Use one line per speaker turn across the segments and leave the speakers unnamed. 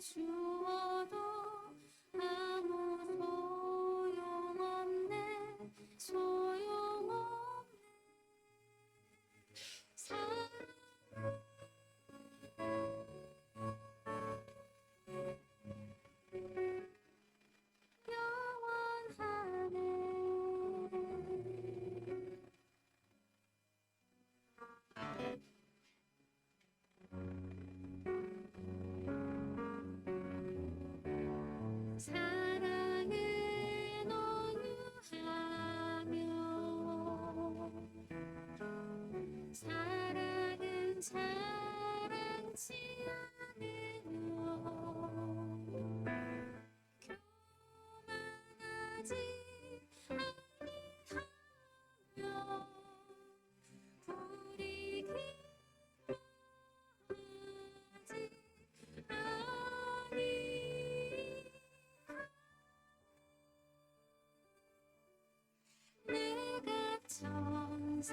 주어도 아무 소용없네. 소용없네. 사랑 영원하네. 사랑은 온유하며 사랑은 사랑치 않으며 교만하지 아니하며 불이기하지 아니. 내가 천사만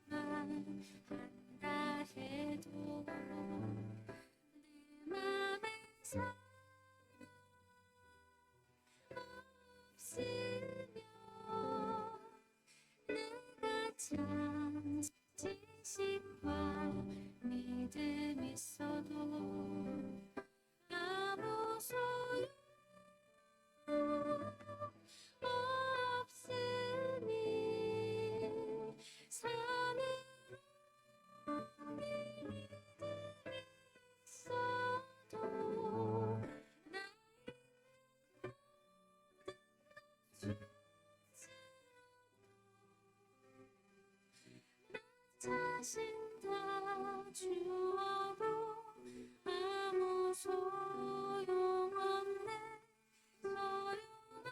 한다 해도 내 맘에 사랑 없으며 내가 참 지식과 믿음 있어도 아무 소용 없으니 삶이 있어도 자신 다 주어도 아무 소용없네. 소용없네.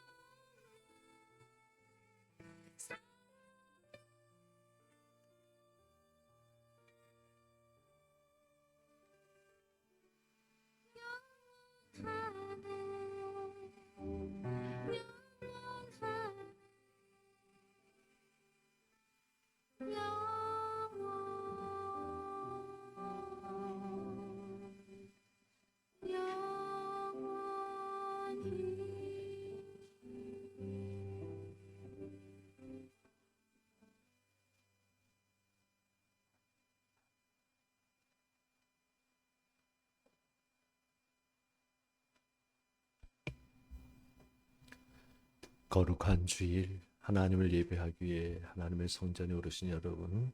거룩한 주일 하나님을 예배하기 위해 하나님의 성전에 오르신 여러분,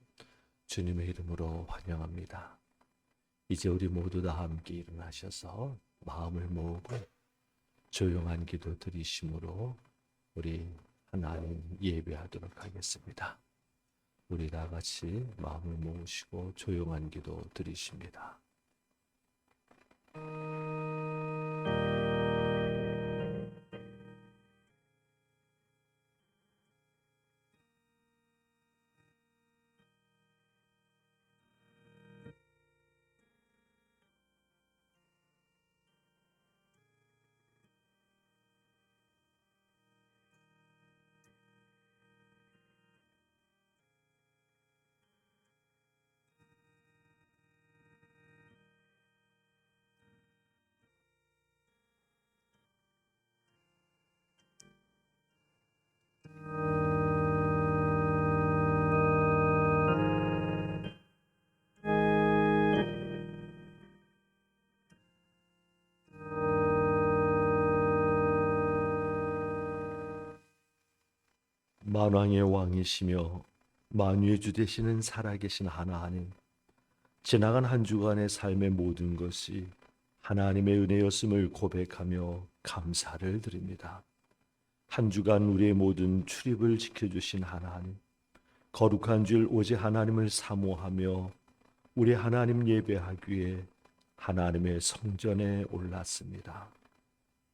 주님의 이름으로 환영합니다. 이제 우리 모두 다 함께 일어나셔서 마음을 모으고 조용한 기도 드리심으로 우리 하나님 예배하도록 하겠습니다. 우리 다 같이 마음을 모으시고 조용한 기도 드리십니다. 만왕의 왕이시며 만유의 주 되시는 살아계신 하나님, 지나간 한 주간의 삶의 모든 것이 하나님의 은혜였음을 고백하며 감사를 드립니다. 한 주간 우리의 모든 출입을 지켜주신 하나님, 거룩한 주일 오직 하나님을 사모하며 우리 하나님 예배하기 위해 하나님의 성전에 올랐습니다.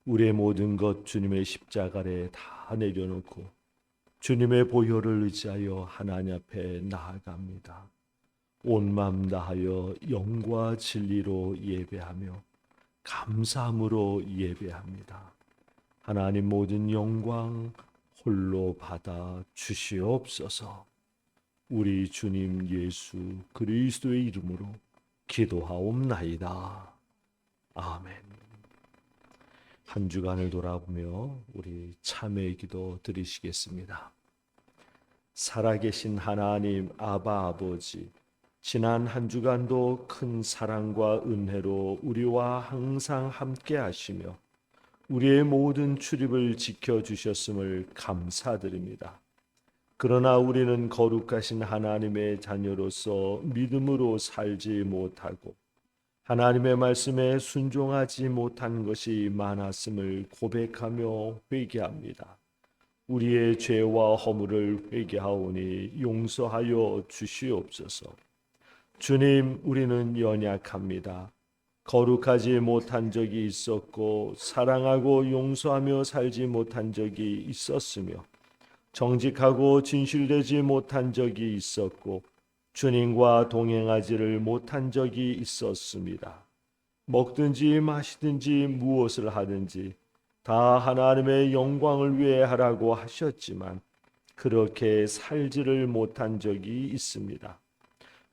우리의 모든 것 주님의 십자가 아래 다 내려놓고 주님의 보혈을 의지하여 하나님 앞에 나아갑니다. 온 마음 다하여 영과 진리로 예배하며 감사함으로 예배합니다. 하나님 모든 영광 홀로 받아 주시옵소서. 우리 주님 예수 그리스도의 이름으로 기도하옵나이다. 아멘. 한 주간을 돌아보며 우리 참회의 기도 드리시겠습니다. 살아계신 하나님 아바 아버지, 지난 한 주간도 큰 사랑과 은혜로 우리와 항상 함께 하시며 우리의 모든 출입을 지켜주셨음을 감사드립니다. 그러나 우리는 거룩하신 하나님의 자녀로서 믿음으로 살지 못하고 하나님의 말씀에 순종하지 못한 것이 많았음을 고백하며 회개합니다. 우리의 죄와 허물을 회개하오니 용서하여 주시옵소서. 주님, 우리는 연약합니다. 거룩하지 못한 적이 있었고 사랑하고 용서하며 살지 못한 적이 있었으며 정직하고 진실되지 못한 적이 있었고 주님과 동행하지를 못한 적이 있었습니다. 먹든지 마시든지 무엇을 하든지 다 하나님의 영광을 위해 하라고 하셨지만 그렇게 살지를 못한 적이 있습니다.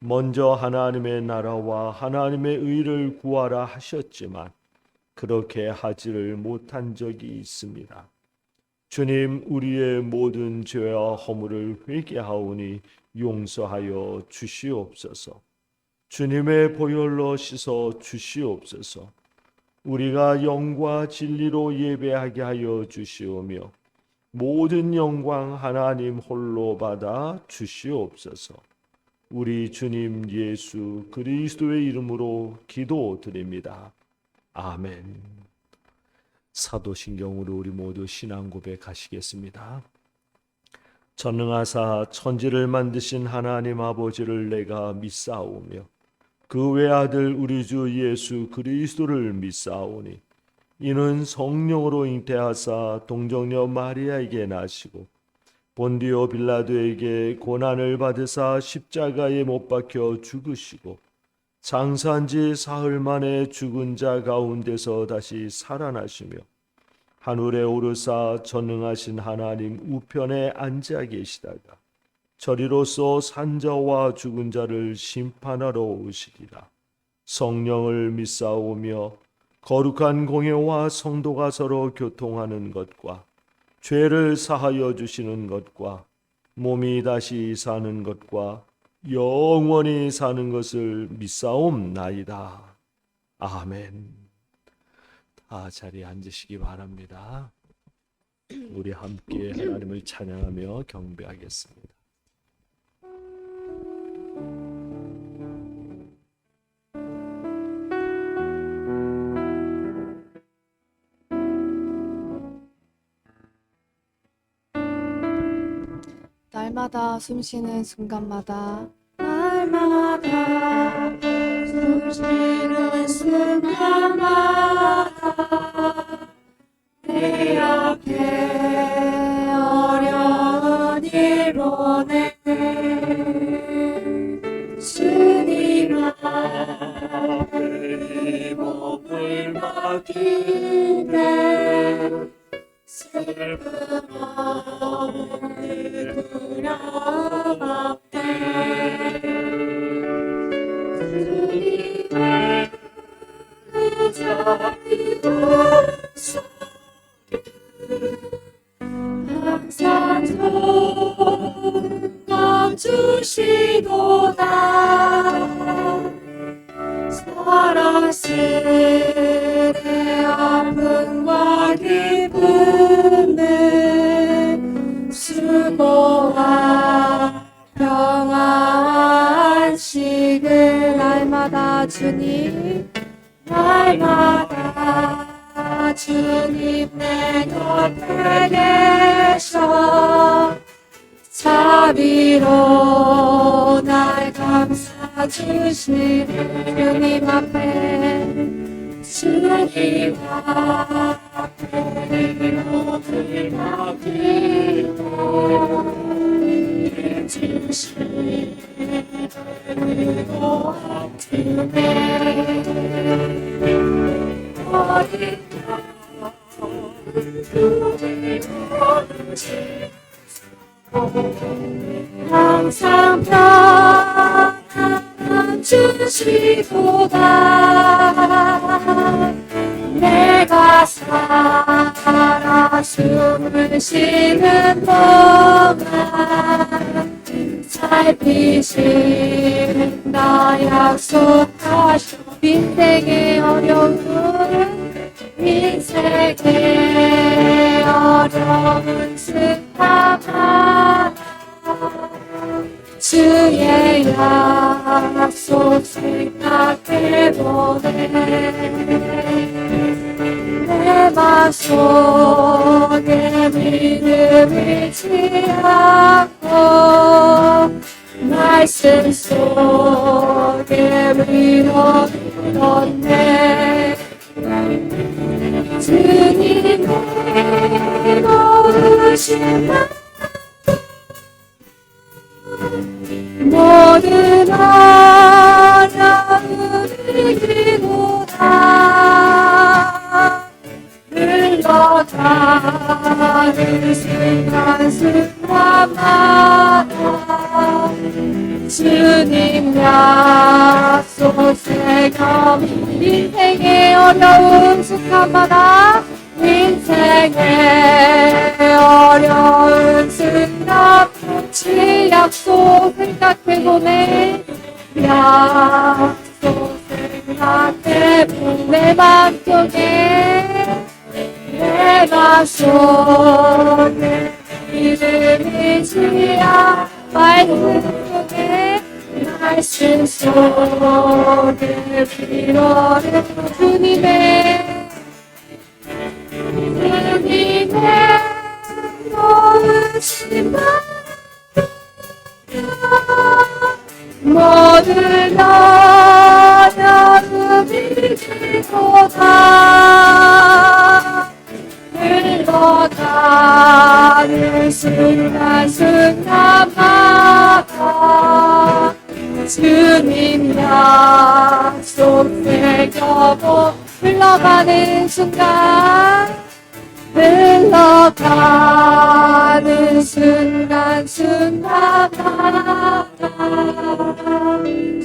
먼저 하나님의 나라와 하나님의 의를 구하라 하셨지만 그렇게 하지를 못한 적이 있습니다. 주님, 우리의 모든 죄와 허물을 회개하오니 용서하여 주시옵소서. 주님의 보혈로 씻어 주시옵소서. 우리가 영과 진리로 예배하게 하여 주시오며 모든 영광 하나님 홀로 받아 주시옵소서. 우리 주님 예수 그리스도의 이름으로 기도드립니다. 아멘. 사도신경으로 우리 모두 신앙 고백하시겠습니다. 전능하사 천지를 만드신 하나님 아버지를 내가 믿사오며 그 외아들 우리 주 예수 그리스도를 믿사오니 이는 성령으로 잉태하사 동정녀 마리아에게 나시고 본디오 빌라도에게 고난을 받으사 십자가에 못 박혀 죽으시고 장사한 지 사흘 만에 죽은 자 가운데서 다시 살아나시며 하늘에 오르사 전능하신 하나님 우편에 앉아 계시다가 저리로서 산자와 죽은 자를 심판하러 오시리라. 성령을 믿사오며 거룩한 공회와 성도가 서로 교통하는 것과 죄를 사하여 주시는 것과 몸이 다시 사는 것과 영원히 사는 것을 믿사옵나이다. 아멘. 다 자리에 앉으시기 바랍니다. 우리 함께 하나님을 찬양하며 경배하겠습니다.
날마다 숨쉬는 순간마다
날마다 숨쉬는 순간마다 내 앞에 어려운 일 보내 주님 앞에 이 몸을 맡기네 슬픔 없는 두려움 없대 주님의 자비로우셔 항상 평강 주시도다 살아시는 내 아픔과 기쁨을 수고와 평화와 안식을 날마다 주님 날마다 주님 내 곁에 계셔 자비로 날 감싸 주시는 주님 앞에 주님 앞에 몸을 맡기고 주시는 것 같으네 어디가 그대 없지 항상 평안 주시도다 내가 살아 숨을 쉬는 동안 살피신다 약속하셔. 인생의 어려운 인생의 어려운 순간마다 주의 약속 생각해보네. 내 맘속에 믿음을 지하고 말씀 속에 위로를 얻네. 주님의 거룩하신 모든 어려움을 이기고다. 흘러가는 순간순간마다 주님 약속 새겨. 인생의 어려운 순간마다 인생의 어려운 순간 주 약속 생각해보네. 약속 생각해보네. 내 맘속에 내 맘속에 믿음이 지야. 말씀 속에 말씀 속에 위로를 주님의 도우심 모든 어려움을 이기고다. 흘러가는 순간순간마다 주님 약속 새겨보. 흘러가는 순간 흘러가는 순간순간마다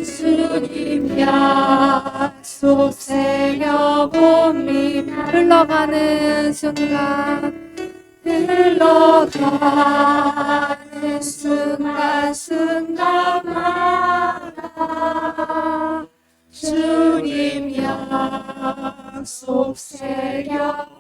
주님 약속 새겨봅니다. 흘러가는 순간 흘러가는 순간순간마다 주님 약속 새겨봅니다.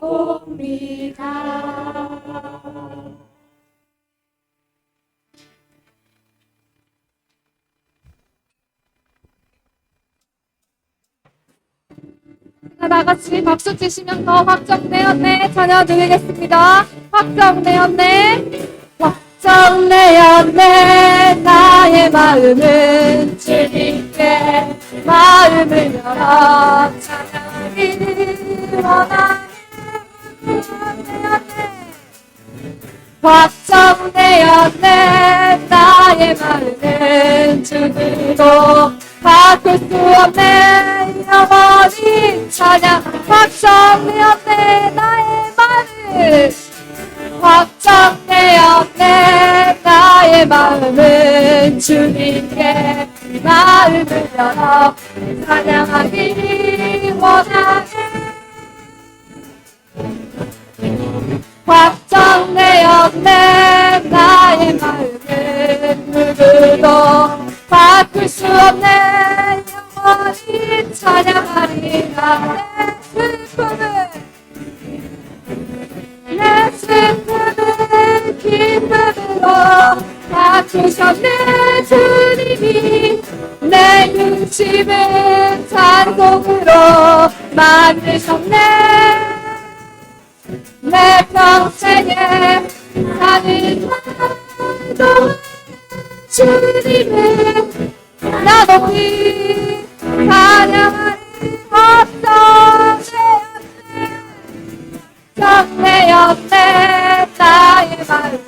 다같이 박수 치시면서 확정되었네 찬양 드리겠습니다. 확정되었네. 확정되었네. 나의 마음은 주님께 마음을 열어 찬양하기를 원하네. 확정되었네. 나의 마음은 주님도 바꿀 수 없네. 영원히 찬양. 확정되었네. 나의 마음은 확정되었네. 나의 마음은 주님께 마음을 열어 찬양하기 원하네. 확정되었네. 나의 마음은 누구도 바꿀 수 없네. 영원히 찬양하리라. 내 슬픔을 기쁨으로 바꾸셨네. 주님이 내 중심을 찬송으로 만드셨네. 내 평생에 사는 날도 주님을 나 높이 찬양하리. 확정되었네. 나의 마음을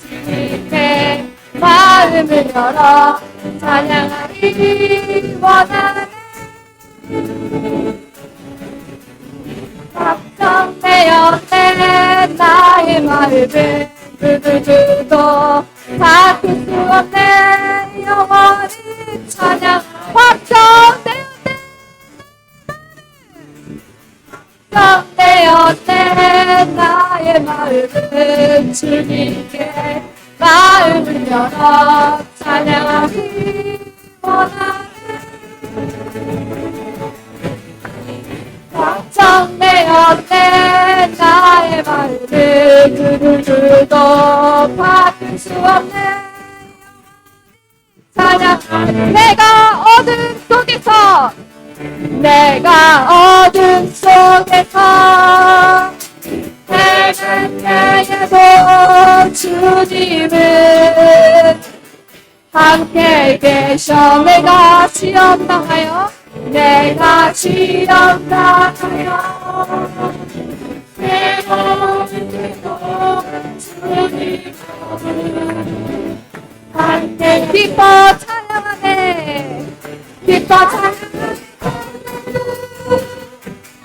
주님께 마음을 열어 찬양하리 원하네. 확정되었네. 나의 마음을 누구도 바꿀 수 없네. 영원히 찬양. 확정되었네. 마음은 주님께 마음을 열어 찬양하기 원하는 정내었네 나의 마음을 그를 주도 바꿀 수 없네 찬양 내가 어둠 속에서 헤맨 때에도 주님은 함께 계셔 내가 시험 당하여 내가 시험 당하여 내 몸도 주님은 함께 기뻐 찬양하네 기뻐 찬양하네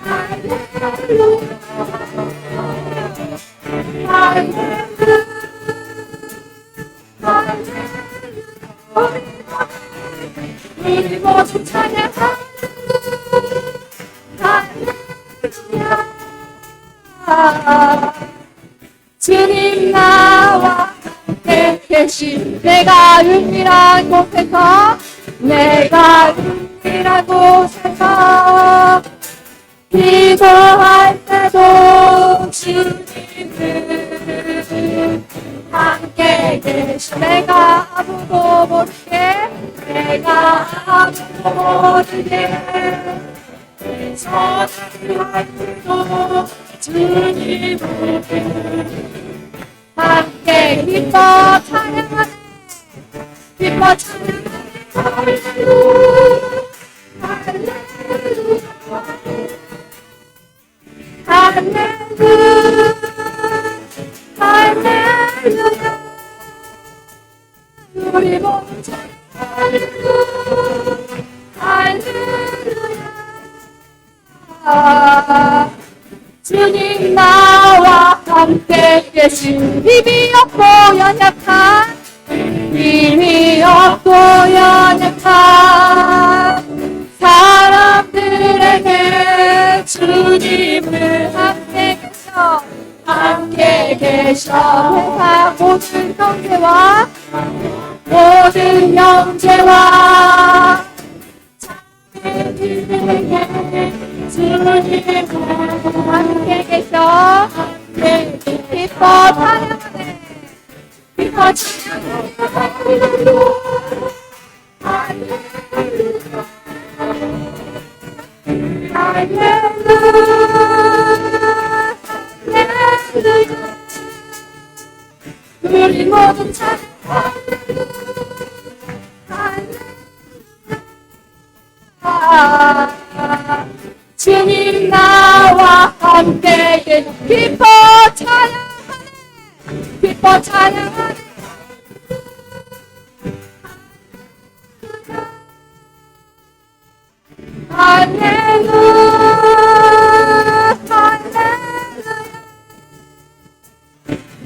할렐루야 할렐루야 할렐루야 우리 모두 찬양하네 할렐루야 주님 나와 함께 계신 내가 은밀한 곳에서 내가 은밀한 곳에서 기도할 때도 주님은 함께 계셔 내가 아무도 모르게 내가 아무도 모르게 선을 할 때도 주님은 함께 기뻐 찬양하네 기뻐 찬양하네 할렐루야 할렐루야 할렐루야 우리 모두 할렐루야 할렐루야 주님 나와 함께 계신 힘이 없고 연약한 힘이 없고 연약한 사람들에게 주님을 함께 계셔 회사 모든 형제와 모든 형제와 자매들에게 주님을 함께 계셔 기뻐 찬양하네 기뻐 찬양하네 할렐루야 할렐루야 우리 모두 찬양하네 주님 나와 함께 기뻐 찬양하네 기뻐 찬양하네 할렐루야 할렐루야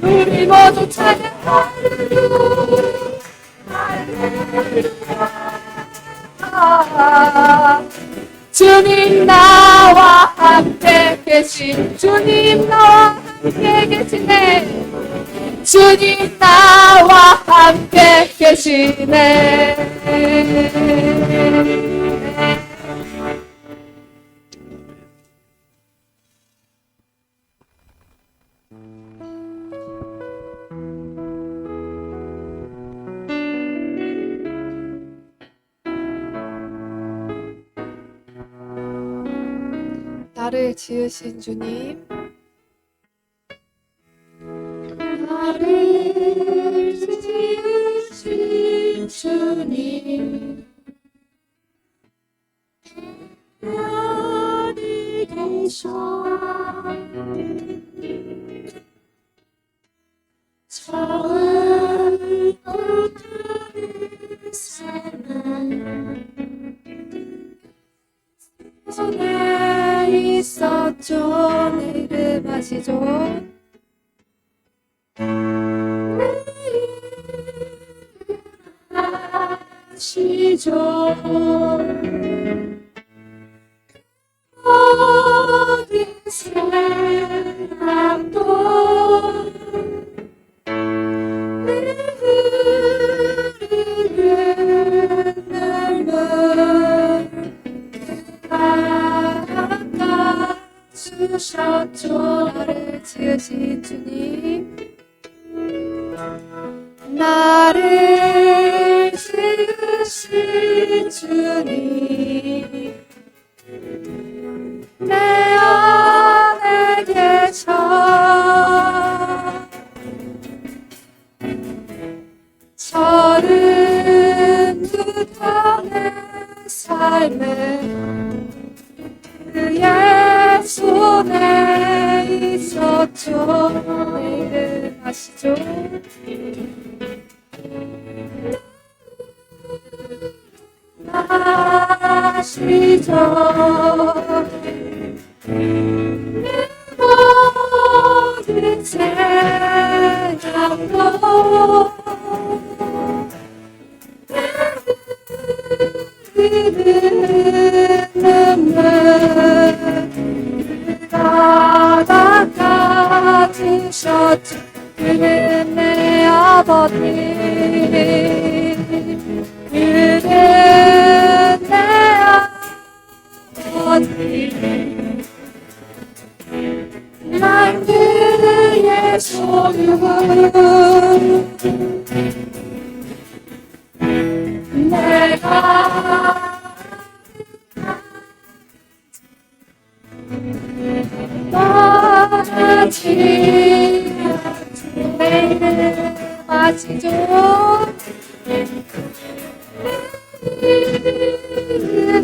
우리 모두 찬양 할렐루야 할렐루야 주님 나와 함께 계신 주님 나와 함께 계시네 주님 나와 함께 계시네
나를 지으신 주님
나를 지으신 주님 어디 계셔 처음 어두운 삶은 손에 있었죠 내 이름 아시죠 아시죠 모든 사람도
주셨죠. 나를 지으신 주님. 나를 지으신 주님. 내 안에 계셔. 저는 듯한 삶에 그의 손에 있었죠. 내일은 아시죠? 아시죠? 내 모든 생각도 닦아주셨죠. 그는 내 아버지. 그는 내 아버지. 난 그의 소유. 내가 마치 내일은 마치죠. 내일은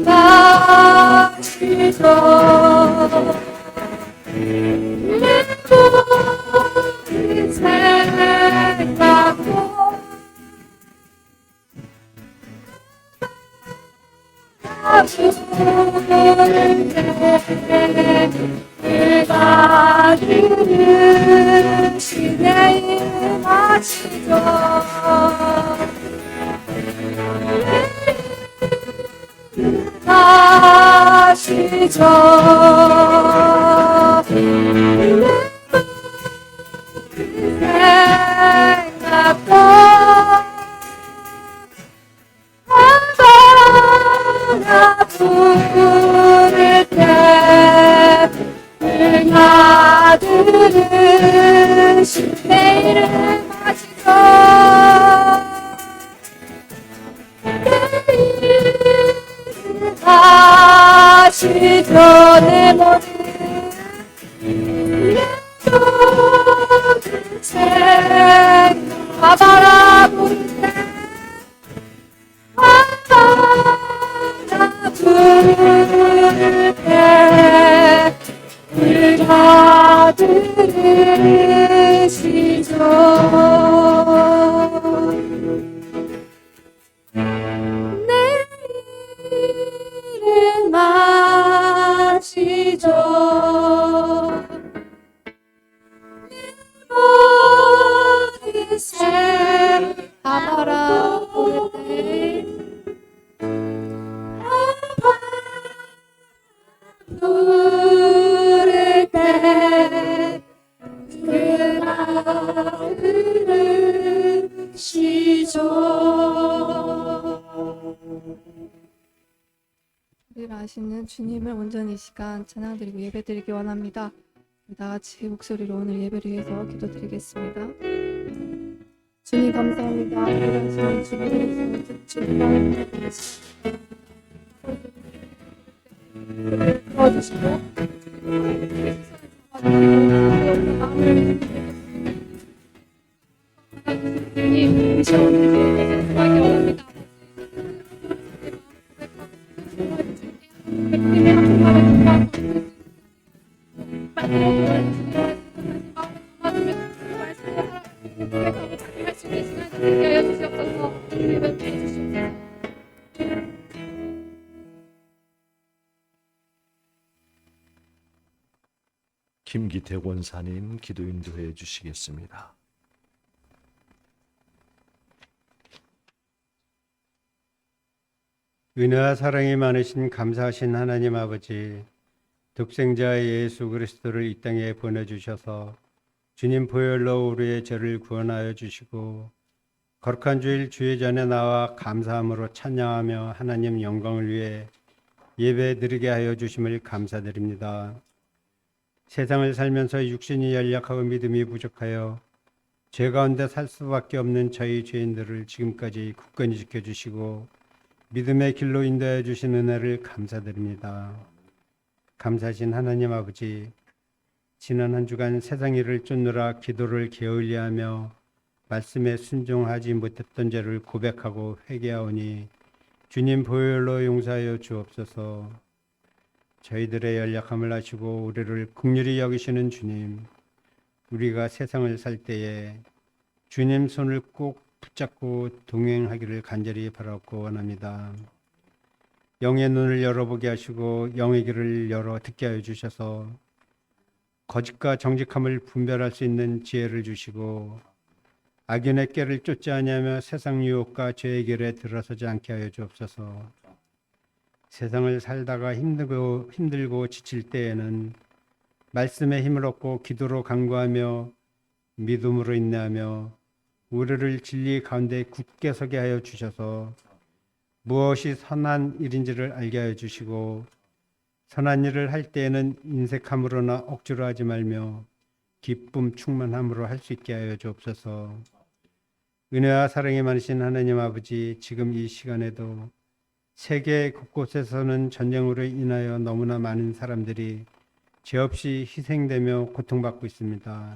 마치죠. 내 모든 생각도 내가 들으신 내일 마치죠. 마치죠. 생각도 하나 부를 때 내가 들으신 내일은 마치죠. 내일은 마치죠. 내 모든 생각 바라볼 때 하나 부를 때 우리가 들으시죠. 내일은 마시죠. 모든 새 바라볼 때 부를 때 그가 들으시죠. 우리를 아시는 주님을 온전히 이 시간 찬양드리고 예배드리기 원합니다. 나같이 목소리로 오늘 예배를 위해서 기도드리겠습니다. 주님 감사합니다. 우리를 아시는 주님을 도와주시고 주님 이 시간 우리에게 구하기 원합니다. 주님의 한 말을 구하고
김기태 권사님 기도 인도해 주시겠습니다.
은혜와 사랑이 많으신 감사하신 하나님 아버지, 독생자 예수 그리스도를 이 땅에 보내주셔서 주님 보혈로 우리의 죄를 구원하여 주시고 거룩한 주일 주의 전에 나와 감사함으로 찬양하며 하나님 영광을 위해 예배 드리게 하여 주심을 감사드립니다. 세상을 살면서 육신이 연약하고 믿음이 부족하여 죄 가운데 살 수밖에 없는 저희 죄인들을 지금까지 굳건히 지켜주시고 믿음의 길로 인도해 주신 은혜를 감사드립니다. 감사하신 하나님 아버지, 지난 한 주간 세상 일을 쫓느라 기도를 게을리하며 말씀에 순종하지 못했던 죄를 고백하고 회개하오니 주님 보혈로 용서하여 주옵소서. 저희들의 연약함을 아시고 우리를 긍휼히 여기시는 주님, 우리가 세상을 살 때에 주님 손을 꼭 붙잡고 동행하기를 간절히 바라고 원합니다. 영의 눈을 열어보게 하시고 영의 귀를 열어 듣게 하여 주셔서 거짓과 정직함을 분별할 수 있는 지혜를 주시고 악인의 꾀를 쫓지 아니하며 세상 유혹과 죄의 길에 들어서지 않게 하여 주옵소서. 세상을 살다가 힘들고 지칠 때에는 말씀의 힘을 얻고 기도로 간구하며 믿음으로 인내하며 우리를 진리 가운데 굳게 서게 하여 주셔서 무엇이 선한 일인지를 알게 하여 주시고 선한 일을 할 때에는 인색함으로나 억지로 하지 말며 기쁨 충만함으로 할 수 있게 하여 주옵소서. 은혜와 사랑이 많으신 하나님 아버지, 지금 이 시간에도 세계 곳곳에서는 전쟁으로 인하여 너무나 많은 사람들이 죄 없이 희생되며 고통받고 있습니다.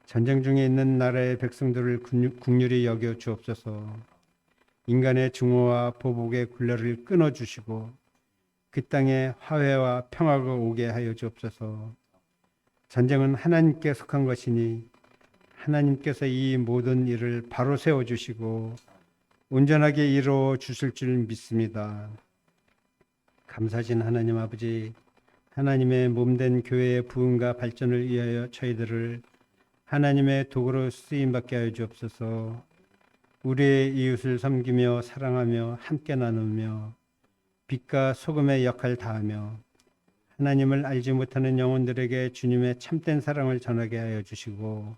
전쟁 중에 있는 나라의 백성들을 긍휼히 여겨 주옵소서. 인간의 증오와 보복의 굴레를 끊어주시고 그 땅에 화해와 평화가 오게 하여 주옵소서. 전쟁은 하나님께 속한 것이니 하나님께서 이 모든 일을 바로 세워주시고 온전하게 이루어 주실 줄 믿습니다. 감사하신 하나님 아버지, 하나님의 몸된 교회의 부흥과 발전을 위하여 저희들을 하나님의 도구로 쓰임받게 하여 주옵소서. 우리의 이웃을 섬기며 사랑하며 함께 나누며 빛과 소금의 역할 다하며 하나님을 알지 못하는 영혼들에게 주님의 참된 사랑을 전하게 하여 주시고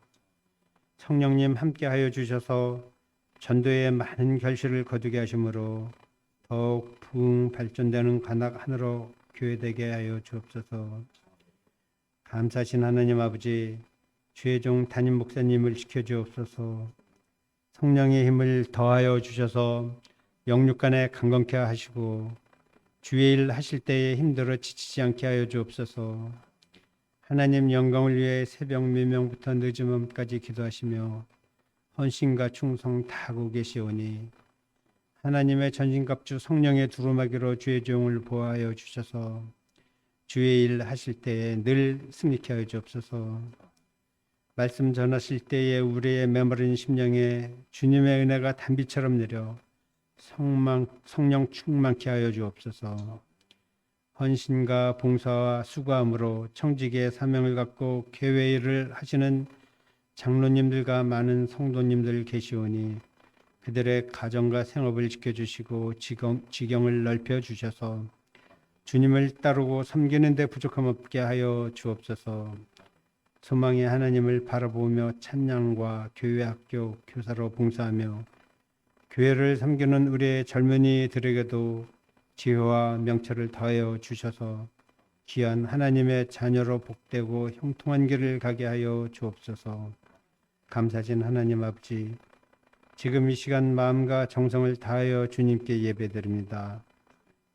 성령님 함께 하여 주셔서 전도에 많은 결실을 거두게 하심으로 더욱 부흥 발전되는 관악 하늘로 교회되게 하여 주옵소서. 감사하신 하나님 아버지, 주의 종 담임 목사님을 지켜주옵소서. 성령의 힘을 더하여 주셔서 영육간에 강건케 하시고 주의 일 하실 때에 힘들어 지치지 않게 하여 주옵소서. 하나님 영광을 위해 새벽 미명부터 늦은 밤까지 기도하시며 헌신과 충성 다하고 계시오니 하나님의 전신갑주 성령의 두루마기로 주의 종을 보호하여 주셔서 주의 일 하실 때에 늘 승리케 하여 주옵소서. 말씀 전하실 때에 우리의 메마른 심령에 주님의 은혜가 단비처럼 내려 성령 충만케 하여 주옵소서. 헌신과 봉사와 수고함으로 청지기의 사명을 갖고 교회 일을 하시는 장로님들과 많은 성도님들 계시오니 그들의 가정과 생업을 지켜주시고 지경을 넓혀주셔서 주님을 따르고 섬기는 데 부족함 없게 하여 주옵소서. 소망의 하나님을 바라보며 찬양과 교회 학교 교사로 봉사하며 교회를 섬기는 우리의 젊은이들에게도 지혜와 명철을 더하여 주셔서 귀한 하나님의 자녀로 복되고 형통한 길을 가게 하여 주옵소서. 감사하신 하나님 아버지, 지금 이 시간 마음과 정성을 다하여 주님께 예배드립니다.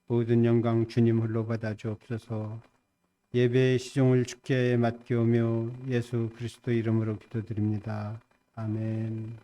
모든 영광 주님 홀로 받아 주옵소서. 예배의 시종을 주께 맡겨오며 예수 그리스도 이름으로 기도드립니다. 아멘.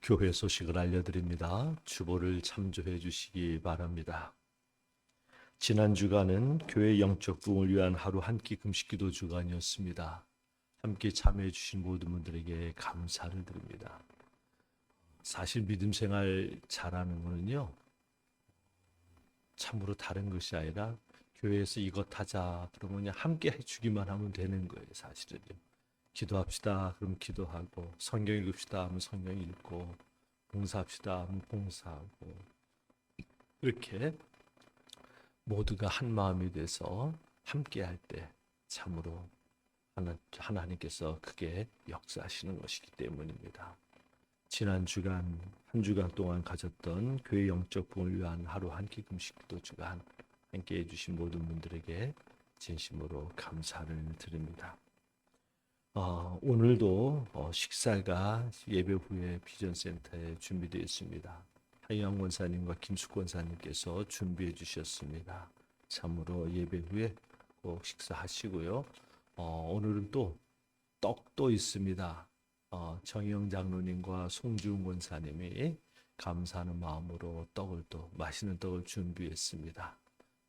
교회 소식을 알려드립니다. 주보를 참조해 주시기 바랍니다. 지난 주간은 교회 영적 부흥을 위한 하루 한 끼 금식 기도 주간이었습니다. 함께 참여해 주신 모든 분들에게 감사를 드립니다. 사실 믿음 생활 잘하는 거는요, 참으로 다른 것이 아니라 교회에서 이것 하자 그러면 그냥 함께 해주기만 하면 되는 거예요. 사실은요. 기도합시다 그럼 기도하고, 성경 읽읍시다 하면 성경 읽고, 봉사합시다 하면 봉사하고, 이렇게 모두가 한 마음이 돼서 함께 할 때 참으로 하나님께서 크게 역사하시는 것이기 때문입니다. 지난 주간 한 주간 동안 가졌던 교회 영적 부흥을 위한 하루 한 끼 금식 기도 주간 함께 해주신 모든 분들에게 진심으로 감사를 드립니다. 오늘도 식사가 예배 후에 비전센터에 준비되어 있습니다. 하영 권사님과 김숙 권사님께서 준비해 주셨습니다. 참으로 예배 후에 꼭 식사하시고요. 오늘은 또 떡도 있습니다. 정영 장로님과 송지훈 권사님이 감사하는 마음으로 떡을 또 맛있는 떡을 준비했습니다.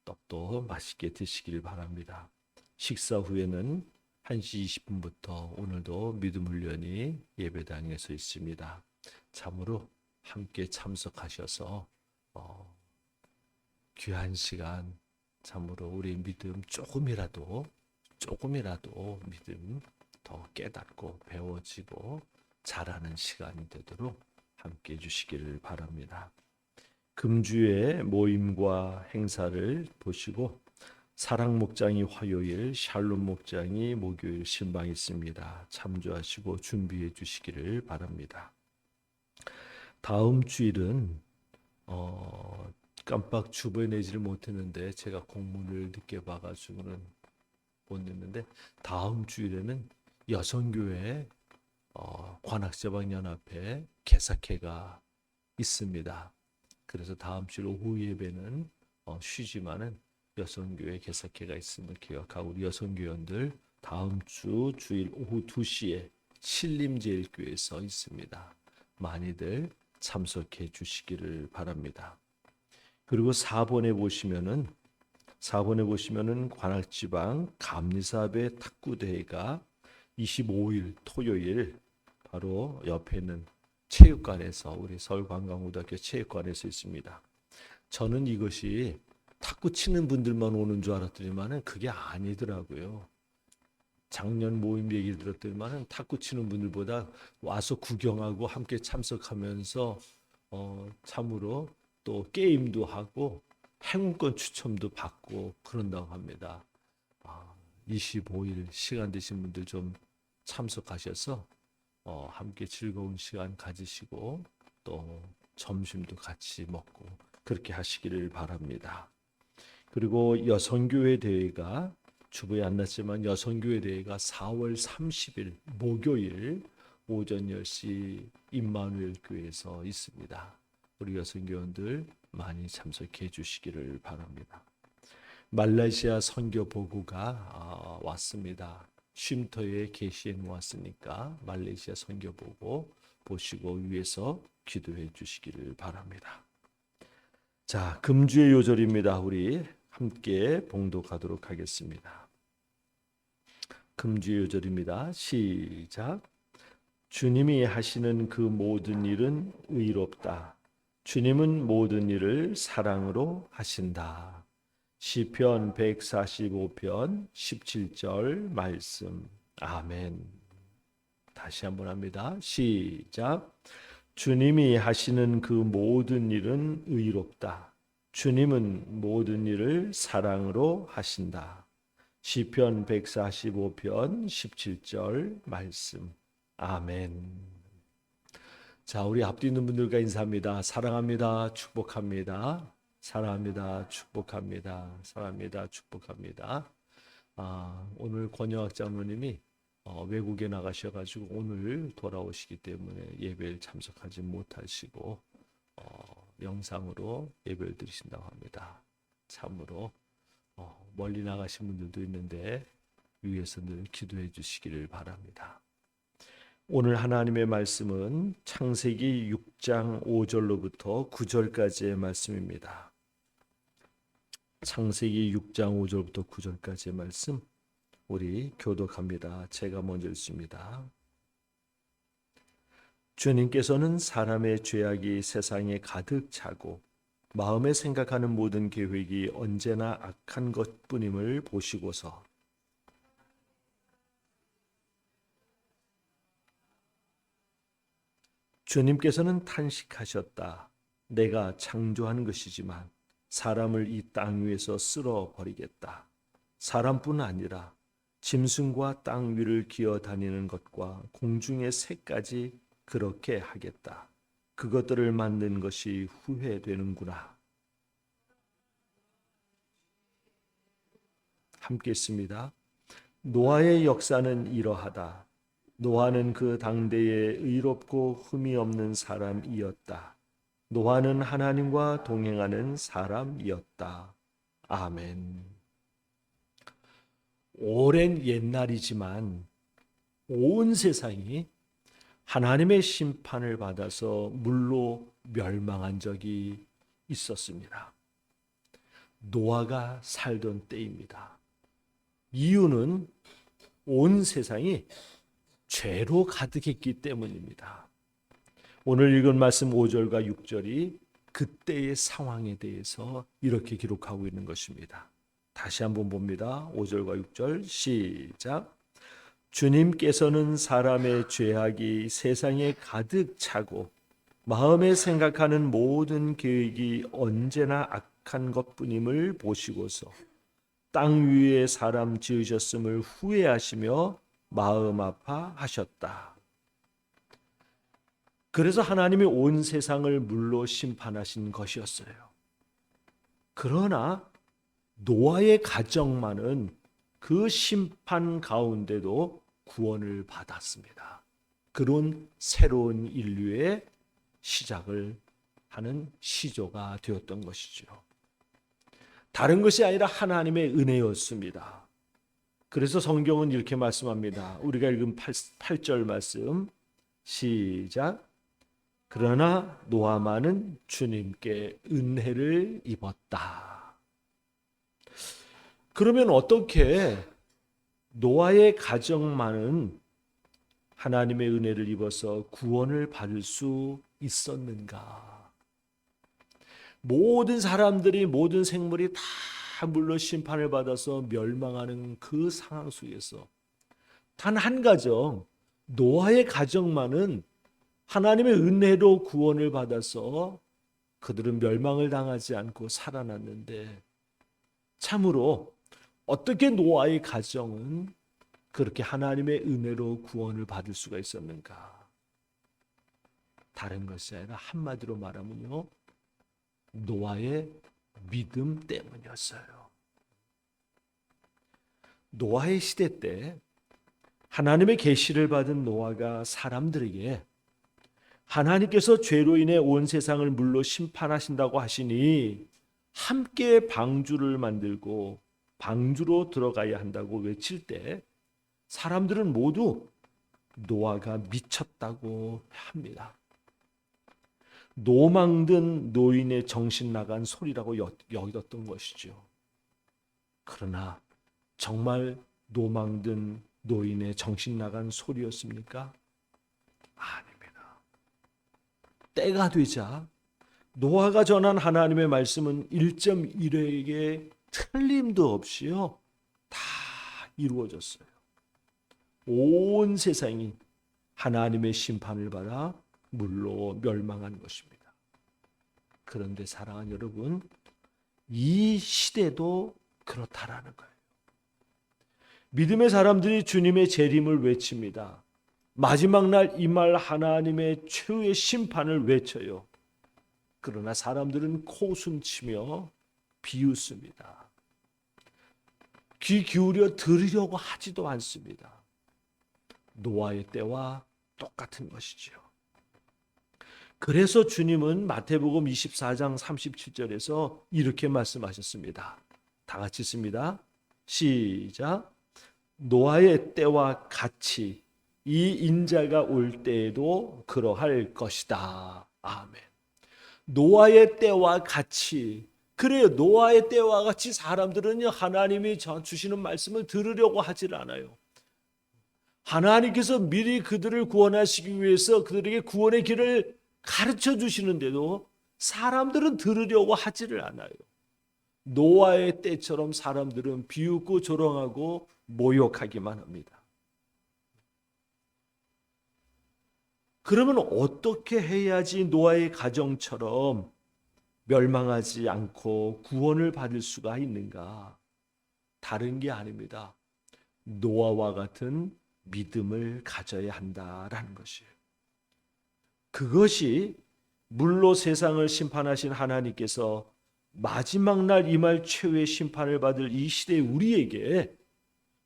떡도 맛있게 드시길 바랍니다. 식사 후에는 1시 20분부터 오늘도 믿음 훈련이 예배당에서 있습니다. 참으로 함께 참석하셔서 귀한 시간, 참으로 우리 믿음 조금이라도 믿음 더 깨닫고 배워지고 자라는 시간이 되도록 함께 해주시기를 바랍니다. 금주의 모임과 행사를 보시고 사랑 목장이 화요일, 샬롬 목장이 목요일 신방 있습니다. 참조하시고 준비해 주시기를 바랍니다. 다음 주일은 깜빡 주변내지를 못했는데 제가 공문을 늦게 봐가지고는 못 냈는데, 다음 주일에는 여성교회 관악제방연합회 개사회가 있습니다. 그래서 다음 주일 오후 예배는 쉬지만은 여성교회 개사회가 있음을 기억하고, 우리 여성교회원들 다음 주 주일 오후 2시에 신림제일교회에서 있습니다. 많이들 참석해 주시기를 바랍니다. 그리고 4번에 보시면은 관악지방 감리사배 탁구대회가 25일 토요일 바로 옆에 있는 체육관에서, 우리 서울관광고등학교 체육관에서 있습니다. 저는 이것이 탁구 치는 분들만 오는 줄 알았더니만은 그게 아니더라고요. 작년 모임 얘기 들었더니만은 탁구 치는 분들보다 와서 구경하고 함께 참석하면서 참으로 또 게임도 하고 행운권 추첨도 받고 그런다고 합니다. 25일 시간 되신 분들 좀 참석하셔서 함께 즐거운 시간 가지시고 또 점심도 같이 먹고 그렇게 하시기를 바랍니다. 그리고 여성교회 대회가 주부에 안 났지만 여성교회 대회가 4월 30일 목요일 오전 10시 임마누엘 교회에서 있습니다. 우리 여성교원들 많이 참석해 주시기를 바랍니다. 말레이시아 선교 보고가 왔습니다. 쉼터에 게시해 놓았으니까 말레이시아 선교 보고 보시고 위에서 기도해 주시기를 바랍니다. 자, 금주의 요절입니다. 우리 함께 봉독하도록 하겠습니다. 금주의 요절입니다. 시작. 주님이 하시는 그 모든 일은 의롭다. 주님은 모든 일을 사랑으로 하신다. 시편 145편 17절 말씀. 아멘. 다시 한번 합니다. 시작. 주님이 하시는 그 모든 일은 의롭다. 주님은 모든 일을 사랑으로 하신다. 시편 145편 17절 말씀. 아멘. 자, 우리 앞뒤 있는 분들과 인사합니다. 사랑합니다. 축복합니다. 사랑합니다. 축복합니다. 사랑합니다. 축복합니다. 오늘 권영학 장로님이 외국에 나가셔가지고 오늘 돌아오시기 때문에 예배를 참석하지 못하시고 영상으로 예배를 드리신다고 합니다. 참으로 멀리 나가신 분들도 있는데 위에서 늘 기도해 주시기를 바랍니다. 오늘 하나님의 말씀은 창세기 6장 5절로부터 9절까지의 말씀입니다. 창세기 6장 5절부터 9절까지의 말씀 우리 교독합니다. 제가 먼저 읽습니다. 주님께서는 사람의 죄악이 세상에 가득 차고 마음에 생각하는 모든 계획이 언제나 악한 것뿐임을 보시고서 주님께서는 탄식하셨다. 내가 창조한 것이지만 사람을 이 땅 위에서 쓸어 버리겠다. 사람뿐 아니라 짐승과 땅 위를 기어 다니는 것과 공중의 새까지 그렇게 하겠다. 그것들을 만든 것이 후회되는구나. 함께 있습니다. 노아의 역사는 이러하다. 노아는 그 당대에 의롭고 흠이 없는 사람이었다. 노아는 하나님과 동행하는 사람이었다. 아멘. 오랜 옛날이지만 온 세상이 하나님의 심판을 받아서 물로 멸망한 적이 있었습니다. 노아가 살던 때입니다. 이유는 온 세상이 죄로 가득했기 때문입니다. 오늘 읽은 말씀 5절과 6절이 그때의 상황에 대해서 이렇게 기록하고 있는 것입니다. 다시 한번 봅니다. 5절과 6절 시작. 주님께서는 사람의 죄악이 세상에 가득 차고 마음에 생각하는 모든 계획이 언제나 악한 것뿐임을 보시고서 땅 위에 사람 지으셨음을 후회하시며 마음 아파하셨다. 그래서 하나님이 온 세상을 물로 심판하신 것이었어요. 그러나 노아의 가정만은 그 심판 가운데도 구원을 받았습니다. 그런 새로운 인류의 시작을 하는 시조가 되었던 것이죠. 다른 것이 아니라 하나님의 은혜였습니다. 그래서 성경은 이렇게 말씀합니다. 우리가 읽은 8절 말씀 시작. 그러나 노아만은 주님께 은혜를 입었다. 그러면 어떻게 노아의 가정만은 하나님의 은혜를 입어서 구원을 받을 수 있었는가? 모든 사람들이, 모든 생물이 다 물로 심판을 받아서 멸망하는 그 상황 속에서 단 한 가정, 노아의 가정만은 하나님의 은혜로 구원을 받아서 그들은 멸망을 당하지 않고 살아났는데, 참으로 어떻게 노아의 가정은 그렇게 하나님의 은혜로 구원을 받을 수가 있었는가? 다른 것이 아니라 한마디로 말하면요, 노아의 믿음 때문이었어요. 노아의 시대 때 하나님의 계시를 받은 노아가 사람들에게 하나님께서 죄로 인해 온 세상을 물로 심판하신다고 하시니 함께 방주를 만들고 방주로 들어가야 한다고 외칠 때 사람들은 모두 노아가 미쳤다고 합니다. 노망든 노인의 정신 나간 소리라고 여겼던 것이죠. 그러나 정말 노망든 노인의 정신 나간 소리였습니까? 아닙니다. 때가 되자 노아가 전한 하나님의 말씀은 1.1회의 틀림도 없이요 다 이루어졌어요. 온 세상이 하나님의 심판을 받아 물로 멸망한 것입니다. 그런데 사랑하는 여러분, 이 시대도 그렇다라는 거예요. 믿음의 사람들이 주님의 재림을 외칩니다. 마지막 날 임할 하나님의 최후의 심판을 외쳐요. 그러나 사람들은 코숨치며 비웃습니다. 귀 기울여 들으려고 하지도 않습니다. 노아의 때와 똑같은 것이죠. 그래서 주님은 마태복음 24장 37절에서 이렇게 말씀하셨습니다. 다 같이 읽습니다. 시작. 노아의 때와 같이 이 인자가 올 때에도 그러할 것이다. 아멘. 노아의 때와 같이, 그래요. 노아의 때와 같이 사람들은 하나님이 주시는 말씀을 들으려고 하질 않아요. 하나님께서 미리 그들을 구원하시기 위해서 그들에게 구원의 길을 가르쳐 주시는데도 사람들은 들으려고 하지를 않아요. 노아의 때처럼 사람들은 비웃고 조롱하고 모욕하기만 합니다. 그러면 어떻게 해야지 노아의 가정처럼 멸망하지 않고 구원을 받을 수가 있는가? 다른 게 아닙니다. 노아와 같은 믿음을 가져야 한다라는 것이에요. 그것이 물로 세상을 심판하신 하나님께서 마지막 날 임할 최후의 심판을 받을 이 시대 우리에게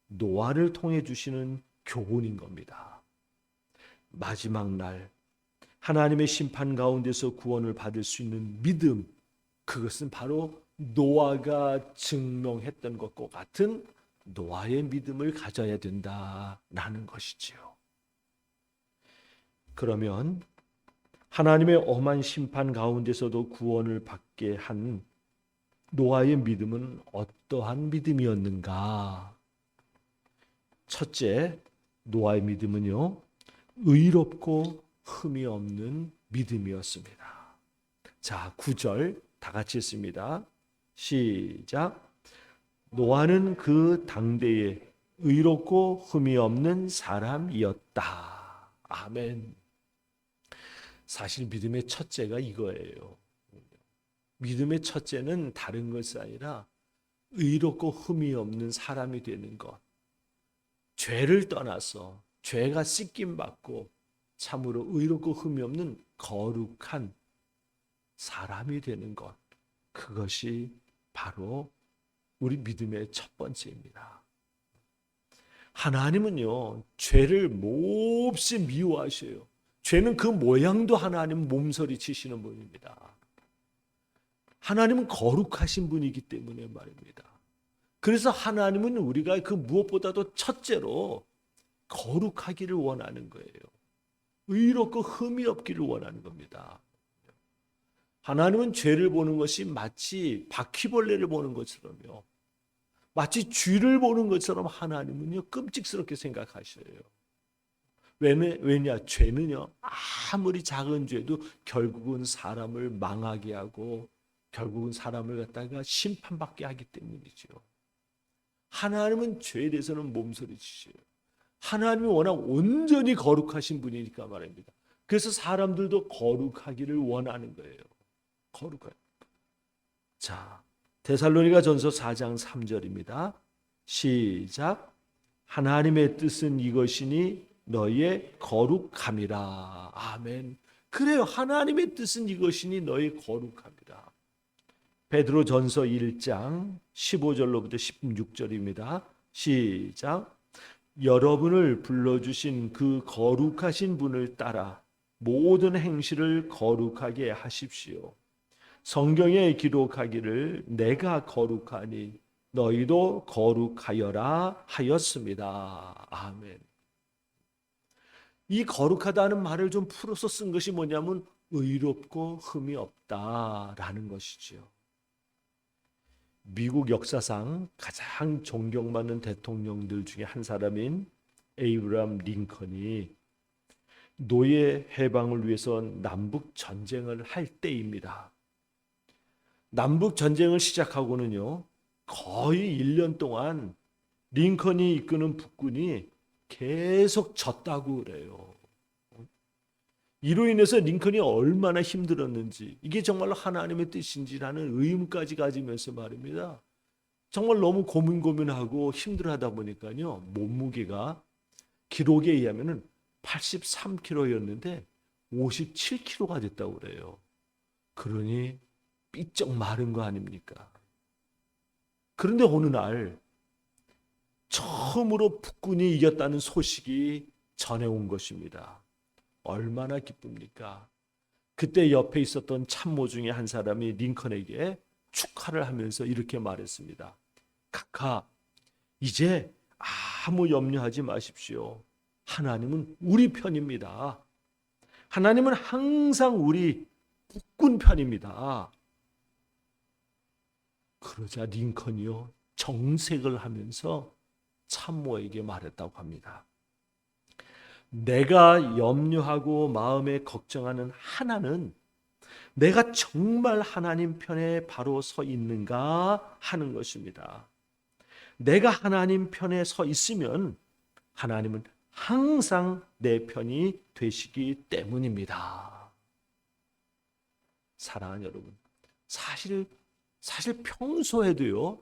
노아를 통해 주시는 교훈인 겁니다. 마지막 날 하나님의 심판 가운데서 구원을 받을 수 있는 믿음, 그것은 바로 노아가 증명했던 것과 같은 노아의 믿음을 가져야 된다라는 것이지요. 그러면 하나님의 엄한 심판 가운데서도 구원을 받게 한 노아의 믿음은 어떠한 믿음이었는가? 첫째, 노아의 믿음은요, 의롭고 흠이 없는 믿음이었습니다. 자, 9절 다 같이 읽습니다. 시작. 노아는 그 당대에 의롭고 흠이 없는 사람이었다. 아멘. 사실 믿음의 첫째가 이거예요. 믿음의 첫째는 다른 것이 아니라 의롭고 흠이 없는 사람이 되는 것. 죄를 떠나서 죄가 씻김 받고 참으로 의롭고 흠이 없는 거룩한 사람이 되는 것. 그것이 바로 우리 믿음의 첫 번째입니다. 하나님은요, 죄를 몹시 미워하셔요. 죄는 그 모양도 하나님 몸서리 치시는 분입니다. 하나님은 거룩하신 분이기 때문에 말입니다. 그래서 하나님은 우리가 그 무엇보다도 첫째로 거룩하기를 원하는 거예요. 의롭고 흠이 없기를 원하는 겁니다. 하나님은 죄를 보는 것이 마치 바퀴벌레를 보는 것처럼요, 마치 쥐를 보는 것처럼 하나님은요 끔찍스럽게 생각하셔요. 왜냐? 죄는요 아무리 작은 죄도 결국은 사람을 망하게 하고 결국은 사람을 갖다가 심판받게 하기 때문이죠. 하나님은 죄에 대해서는 몸서리치셔요. 하나님이 워낙 온전히 거룩하신 분이니까 말입니다. 그래서 사람들도 거룩하기를 원하는 거예요. 거룩한. 자, 데살로니가 전서 4장 3절입니다. 시작. 하나님의 뜻은 이것이니 너의 거룩함이라. 아멘. 그래요. 하나님의 뜻은 이것이니 너의 거룩함이라. 베드로 전서 1장 15절로부터 16절입니다. 시작. 여러분을 불러주신 그 거룩하신 분을 따라 모든 행실을 거룩하게 하십시오. 성경에 기록하기를 내가 거룩하니 너희도 거룩하여라 하였습니다. 아멘. 이 거룩하다는 말을 좀 풀어서 쓴 것이 뭐냐면 의롭고 흠이 없다라는 것이죠. 미국 역사상 가장 존경받는 대통령들 중에 한 사람인 에이브람 링컨이 노예 해방을 위해서 남북 전쟁을 할 때입니다. 남북 전쟁을 시작하고는요, 거의 1년 동안 링컨이 이끄는 북군이 계속 졌다고 그래요. 이로 인해서 링컨이 얼마나 힘들었는지, 이게 정말로 하나님의 뜻인지라는 의문까지 가지면서 말입니다. 정말 너무 고민하고 힘들어하다 보니까요, 몸무게가 기록에 의하면 83kg였는데 57kg가 됐다고 그래요. 그러니 삐쩍 마른 거 아닙니까? 그런데 어느 날 처음으로 북군이 이겼다는 소식이 전해온 것입니다. 얼마나 기쁩니까? 그때 옆에 있었던 참모 중에 한 사람이 링컨에게 축하를 하면서 이렇게 말했습니다. 카카, 이제 아무 염려하지 마십시오. 하나님은 우리 편입니다. 하나님은 항상 우리 북군 편입니다. 그러자 링컨이요 정색을 하면서 참모에게 말했다고 합니다. 내가 염려하고 마음에 걱정하는 하나는 내가 정말 하나님 편에 바로 서 있는가 하는 것입니다. 내가 하나님 편에 서 있으면 하나님은 항상 내 편이 되시기 때문입니다. 사랑하는 여러분, 사실 평소에도요,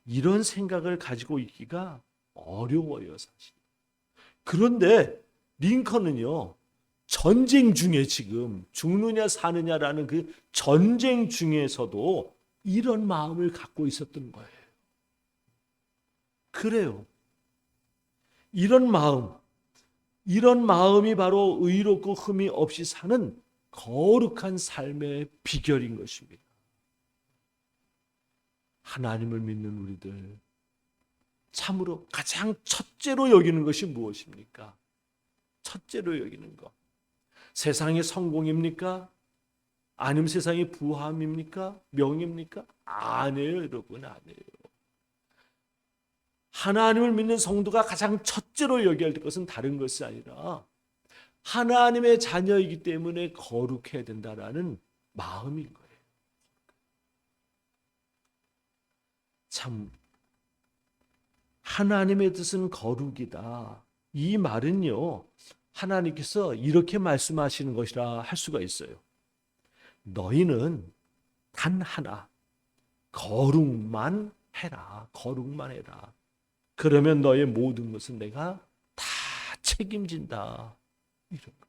이런 생각을 가지고 있기가 어려워요, 사실. 그런데 링컨은요, 전쟁 중에 지금 죽느냐 사느냐라는 그 전쟁 중에서도 이런 마음을 갖고 있었던 거예요. 그래요. 이런 마음이 바로 의롭고 흠이 없이 사는 거룩한 삶의 비결인 것입니다. 하나님을 믿는 우리들, 참으로 가장 첫째로 여기는 것이 무엇입니까? 첫째로 여기는 것. 세상의 성공입니까? 아니면 세상의 부함입니까? 명입니까? 아니에요, 여러분, 아니에요. 하나님을 믿는 성도가 가장 첫째로 여겨야 할 것은 다른 것이 아니라 하나님의 자녀이기 때문에 거룩해야 된다라는 마음인 거예요. 참, 하나님의 뜻은 거룩이다. 이 말은요, 하나님께서 이렇게 말씀하시는 것이라 할 수가 있어요. 너희는 단 하나, 거룩만 해라. 거룩만 해라. 그러면 너의 모든 것은 내가 다 책임진다. 이런 거.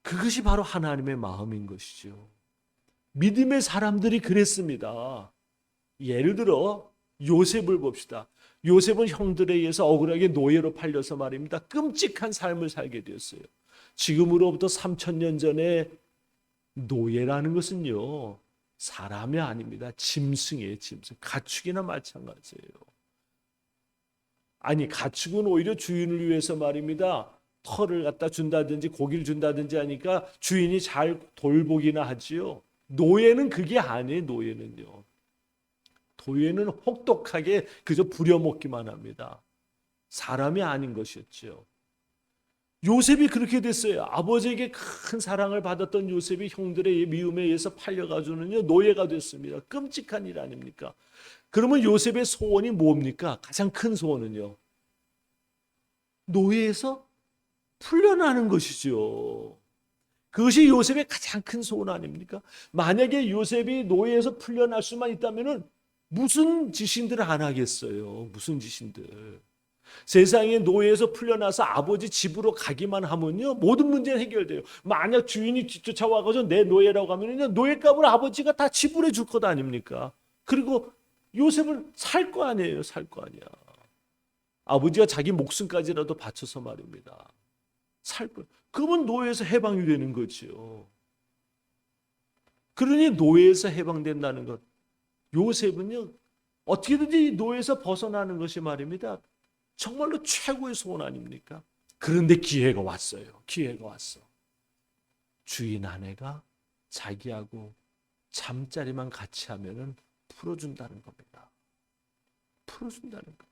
그것이 바로 하나님의 마음인 것이죠. 믿음의 사람들이 그랬습니다. 예를 들어 요셉을 봅시다. 요셉은 형들에 의해서 억울하게 노예로 팔려서 말입니다. 끔찍한 삶을 살게 되었어요. 지금으로부터 3000년 전에 노예라는 것은요, 사람이 아닙니다. 짐승이에요, 짐승. 가축이나 마찬가지예요. 아니, 가축은 오히려 주인을 위해서 말입니다. 털을 갖다 준다든지 고기를 준다든지 하니까 주인이 잘 돌보기나 하지요. 노예는 그게 아니에요, 노예는요. 노예는 혹독하게 그저 부려먹기만 합니다. 사람이 아닌 것이었죠. 요셉이 그렇게 됐어요. 아버지에게 큰 사랑을 받았던 요셉이 형들의 미움에 의해서 팔려가지고는요, 노예가 됐습니다. 끔찍한 일 아닙니까? 그러면 요셉의 소원이 뭡니까? 가장 큰 소원은요, 노예에서 풀려나는 것이죠. 그것이 요셉의 가장 큰 소원 아닙니까? 만약에 요셉이 노예에서 풀려날 수만 있다면은 무슨 짓인들을 안 하겠어요. 무슨 짓인들. 세상에 노예에서 풀려나서 아버지 집으로 가기만 하면요, 모든 문제는 해결돼요. 만약 주인이 뒤쫓아와가지고 내 노예라고 하면요, 노예값을 아버지가 다 지불해 줄 것 아닙니까? 그리고 요셉을 살 거 아니에요. 살 거 아니야. 아버지가 자기 목숨까지라도 바쳐서 말입니다. 살 거. 그러면 노예에서 해방이 되는 거죠. 그러니 노예에서 해방된다는 것. 요셉은요, 어떻게든지 노예에서 벗어나는 것이 말입니다. 정말로 최고의 소원 아닙니까? 그런데 기회가 왔어요. 기회가 왔어. 주인 아내가 자기하고 잠자리만 같이 하면은 풀어준다는 겁니다. 풀어준다는 거.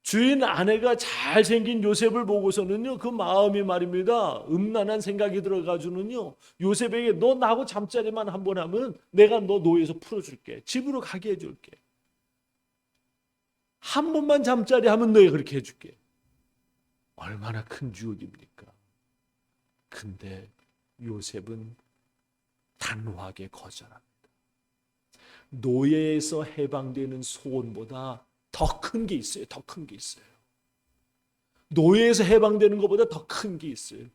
주인 아내가 잘생긴 요셉을 보고서는요, 그 마음이 말입니다, 음란한 생각이 들어가지고는요, 요셉에게 너 나하고 잠자리만 한번 하면 내가 너 노예에서 풀어줄게. 집으로 가게 해줄게. 한 번만 잠자리 하면 너희 그렇게 해줄게. 얼마나 큰 유혹입니까? 근데 요셉은 단호하게 거절합니다. 노예에서 해방되는 소원보다 더 큰 게 있어요. 더 큰 게 있어요. 노예에서 해방되는 것보다 더 큰 게 있어요.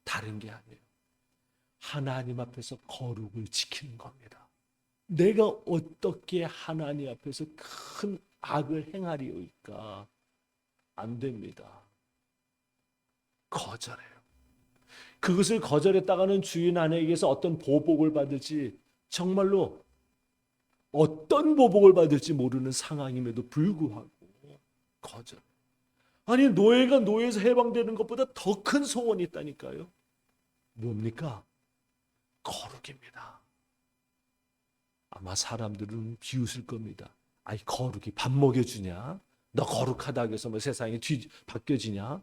다른 게 아니에요. 하나님 앞에서 거룩을 지키는 겁니다. 내가 어떻게 하나님 앞에서 큰 악을 행하리오이까? 안 됩니다. 거절해요. 그것을 거절했다가는 주인 아내에게서 어떤 보복을 받을지, 정말로 어떤 보복을 받을지 모르는 상황임에도 불구하고 거절. 아니, 노예가 노예에서 해방되는 것보다 더 큰 소원이 있다니까요. 뭡니까? 거룩입니다. 아마 사람들은 비웃을 겁니다. 아이, 거룩이 밥 먹여주냐? 너 거룩하다고 해서 뭐 세상이 바뀌어지냐?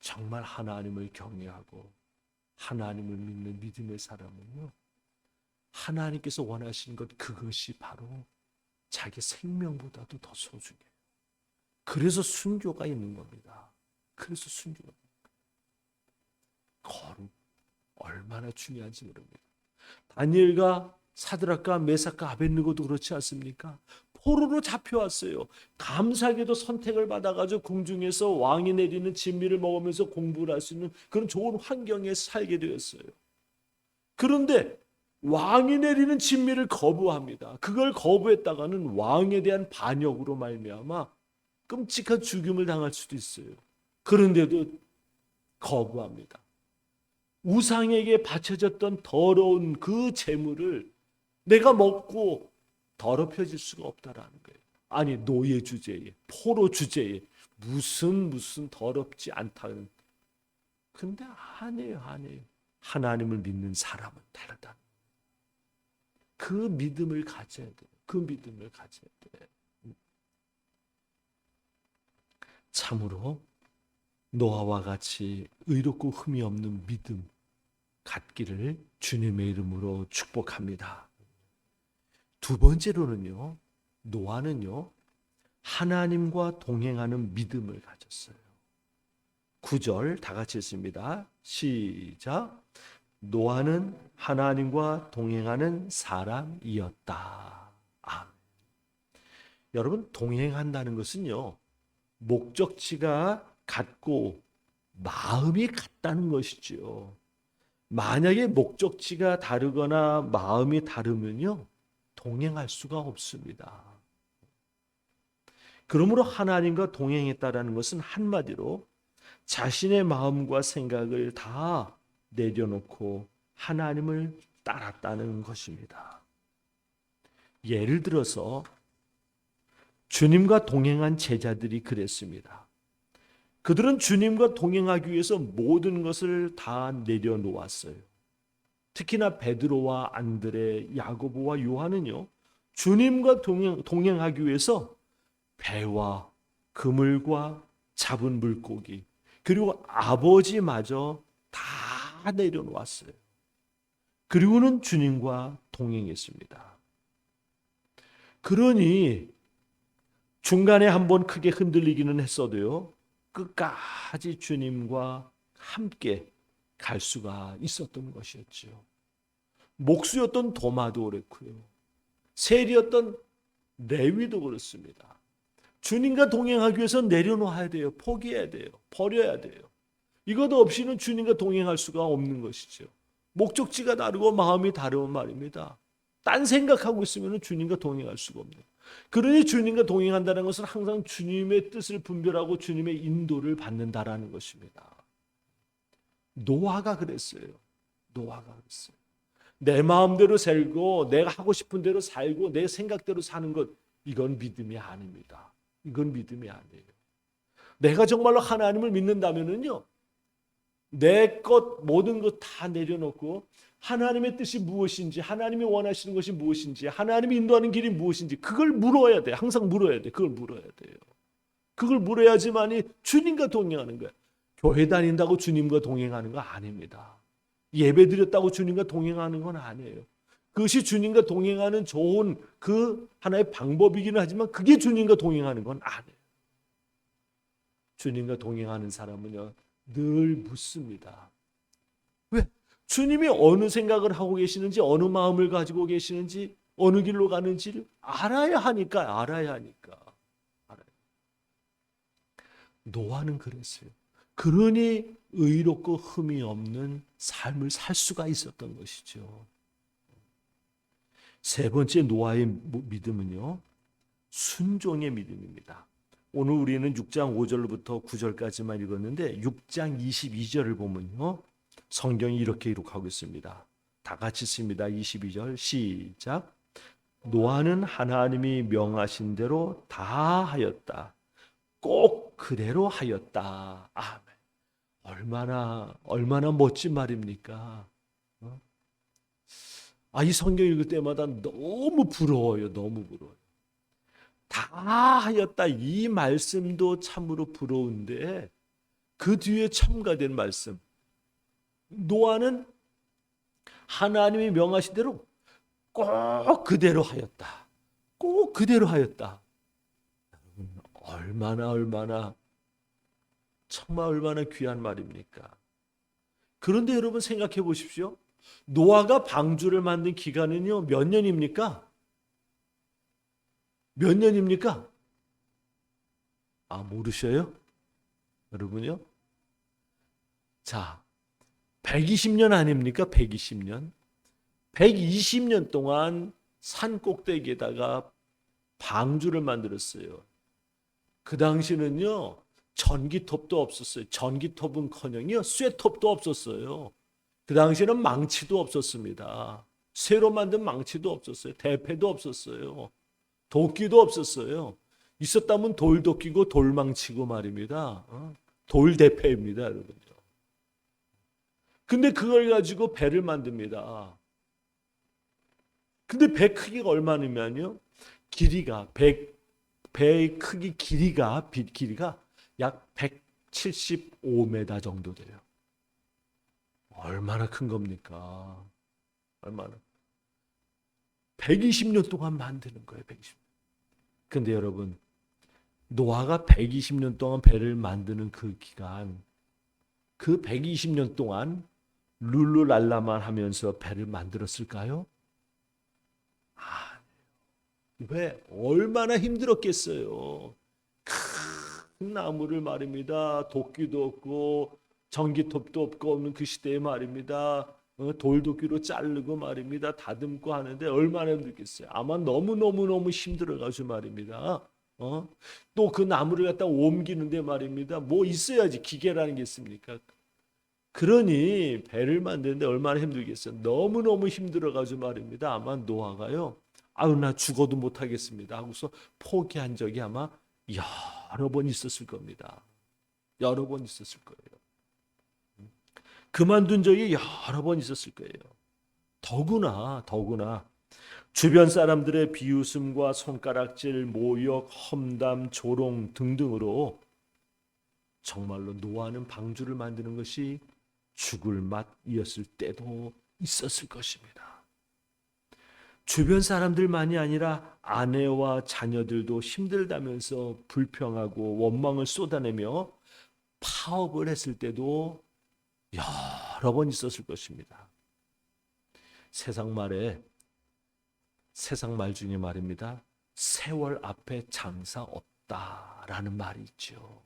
정말 하나님을 경외하고 하나님을 믿는 믿음의 사람은요, 하나님께서 원하시는 것, 그것이 바로 자기 생명보다도 더 소중해요. 그래서 순교가 있는 겁니다. 그래서 순교가 있는 거룩 얼마나 중요한지 모릅니다. 다니엘과 사드락과 메삭과 아벳느고도 그렇지 않습니까? 포로로 잡혀왔어요. 감사하게도 선택을 받아가지고 궁중에서 왕이 내리는 진미를 먹으면서 공부를 할 수 있는 그런 좋은 환경에 살게 되었어요. 그런데 왕이 내리는 진미를 거부합니다. 그걸 거부했다가는 왕에 대한 반역으로 말미암아 끔찍한 죽임을 당할 수도 있어요. 그런데도 거부합니다. 우상에게 바쳐졌던 더러운 그 재물을 내가 먹고 더럽혀질 수가 없다라는 거예요. 아니, 노예 주제에, 포로 주제에 무슨 더럽지 않다는. 근데 아니에요. 하나님을 믿는 사람은 다르다. 그 믿음을 가져야 돼요. 그 믿음을 가져야 돼요. 참으로 노아와 같이 의롭고 흠이 없는 믿음 갖기를 주님의 이름으로 축복합니다. 두 번째로는요, 노아는요, 하나님과 동행하는 믿음을 가졌어요. 9절 다 같이 읽습니다. 시작. 노아는 하나님과 동행하는 사람이었다. 아멘. 여러분, 동행한다는 것은요, 목적지가 같고 마음이 같다는 것이죠. 만약에 목적지가 다르거나 마음이 다르면요, 동행할 수가 없습니다. 그러므로 하나님과 동행했다라는 것은 한마디로 자신의 마음과 생각을 다 내려놓고 하나님을 따랐다는 것입니다. 예를 들어서 주님과 동행한 제자들이 그랬습니다. 그들은 주님과 동행하기 위해서 모든 것을 다 내려놓았어요. 특히나 베드로와 안드레, 야고보와 요한은요, 주님과 동행하기 위해서 배와 그물과 잡은 물고기, 그리고 아버지마저 다 내려놓았어요. 그리고는 주님과 동행했습니다. 그러니 중간에 한번 크게 흔들리기는 했어도요, 끝까지 주님과 함께 갈 수가 있었던 것이었죠. 목수였던 도마도 그렇고요, 세리였던 레위도 그렇습니다. 주님과 동행하기 위해서 내려놓아야 돼요. 포기해야 돼요. 버려야 돼요. 이것 없이는 주님과 동행할 수가 없는 것이죠. 목적지가 다르고 마음이 다르면 말입니다, 딴 생각하고 있으면 주님과 동행할 수가 없네요. 그러니 주님과 동행한다는 것은 항상 주님의 뜻을 분별하고 주님의 인도를 받는다라는 것입니다. 노아가 그랬어요. 내 마음대로 살고 내가 하고 싶은 대로 살고 내 생각대로 사는 것, 이건 믿음이 아닙니다. 이건 믿음이 아니에요. 내가 정말로 하나님을 믿는다면은요, 내 것 모든 것 다 내려놓고 하나님의 뜻이 무엇인지, 하나님이 원하시는 것이 무엇인지, 하나님이 인도하는 길이 무엇인지, 그걸 물어야 돼. 항상 물어야 돼. 그걸 물어야 돼요. 그걸 물어야지만이 주님과 동행하는 거예요. 교회 다닌다고 주님과 동행하는 거 아닙니다. 예배 드렸다고 주님과 동행하는 건 아니에요. 그것이 주님과 동행하는 좋은 그 하나의 방법이기는 하지만 그게 주님과 동행하는 건 아니에요. 주님과 동행하는 사람은요, 늘 묻습니다. 왜? 주님이 어느 생각을 하고 계시는지, 어느 마음을 가지고 계시는지, 어느 길로 가는지를 알아야 하니까. 노아는 그랬어요. 그러니 의롭고 흠이 없는 삶을 살 수가 있었던 것이죠. 세 번째 노아의 믿음은요, 순종의 믿음입니다. 오늘 우리는 6장 5절부터 9절까지만 읽었는데 6장 22절을 보면요, 성경이 이렇게 기록하고 있습니다. 다 같이 읽습니다. 22절 시작. 노아는 하나님이 명하신 대로 다 하였다. 꼭 그대로 하였다. 아멘. 얼마나 멋진 말입니까? 이 성경 읽을 때마다 너무 부러워요. 너무 부러워요. 다 하였다. 이 말씀도 참으로 부러운데 그 뒤에 첨가된 말씀. 노아는 하나님이 명하신 대로 꼭 그대로 하였다. 꼭 그대로 하였다. 얼마나 정말 얼마나 귀한 말입니까? 그런데 여러분 생각해 보십시오. 노아가 방주를 만든 기간은요, 몇 년입니까? 몇 년입니까? 아, 모르셔요? 여러분요? 자, 120년 아닙니까? 120년. 120년 동안 산 꼭대기에다가 방주를 만들었어요. 그 당시는요, 전기톱도 없었어요. 전기톱은커녕요, 쇠톱도 없었어요. 그 당시에는 망치도 없었습니다. 쇠로 만든 망치도 없었어요. 대패도 없었어요. 도끼도 없었어요. 있었다면 돌도끼고 돌망치고 말입니다. 돌대패입니다, 여러분요. 근데 그걸 가지고 배를 만듭니다. 근데 배 크기가 얼마냐면요, 길이가 배의 크기 길이가 약 175m 정도 돼요. 얼마나 큰 겁니까? 얼마나? 120년 동안 만드는 거예요. 120년. 근데 여러분, 노아가 120년 동안 배를 만드는 그 기간, 그 120년 동안 룰루랄라만 하면서 배를 만들었을까요? 왜? 얼마나 힘들었겠어요. 큰 나무를 말입니다. 도끼도 없고 전기톱도 없는 그 시대에 말입니다. 돌도끼로 자르고 말입니다. 다듬고 하는데 얼마나 힘들겠어요. 아마 너무 힘들어가지고 말입니다. 또 그 나무를 갖다 옮기는데 말입니다. 뭐 있어야지, 기계라는 게 있습니까? 그러니 배를 만드는데 얼마나 힘들겠어요. 너무 힘들어가지고 말입니다. 아마 노아가요, 아유 나 죽어도 못하겠습니다 하고서 포기한 적이 아마 여러 번 있었을 겁니다. 여러 번 있었을 거예요. 그만둔 적이 여러 번 있었을 거예요. 더구나 주변 사람들의 비웃음과 손가락질, 모욕, 험담, 조롱 등등으로 정말로 노아는 방주를 만드는 것이 죽을 맛이었을 때도 있었을 것입니다. 주변 사람들만이 아니라 아내와 자녀들도 힘들다면서 불평하고 원망을 쏟아내며 파업을 했을 때도 여러 번 있었을 것입니다. 세상 말 중에 말입니다. 세월 앞에 장사 없다라는 말이 있죠.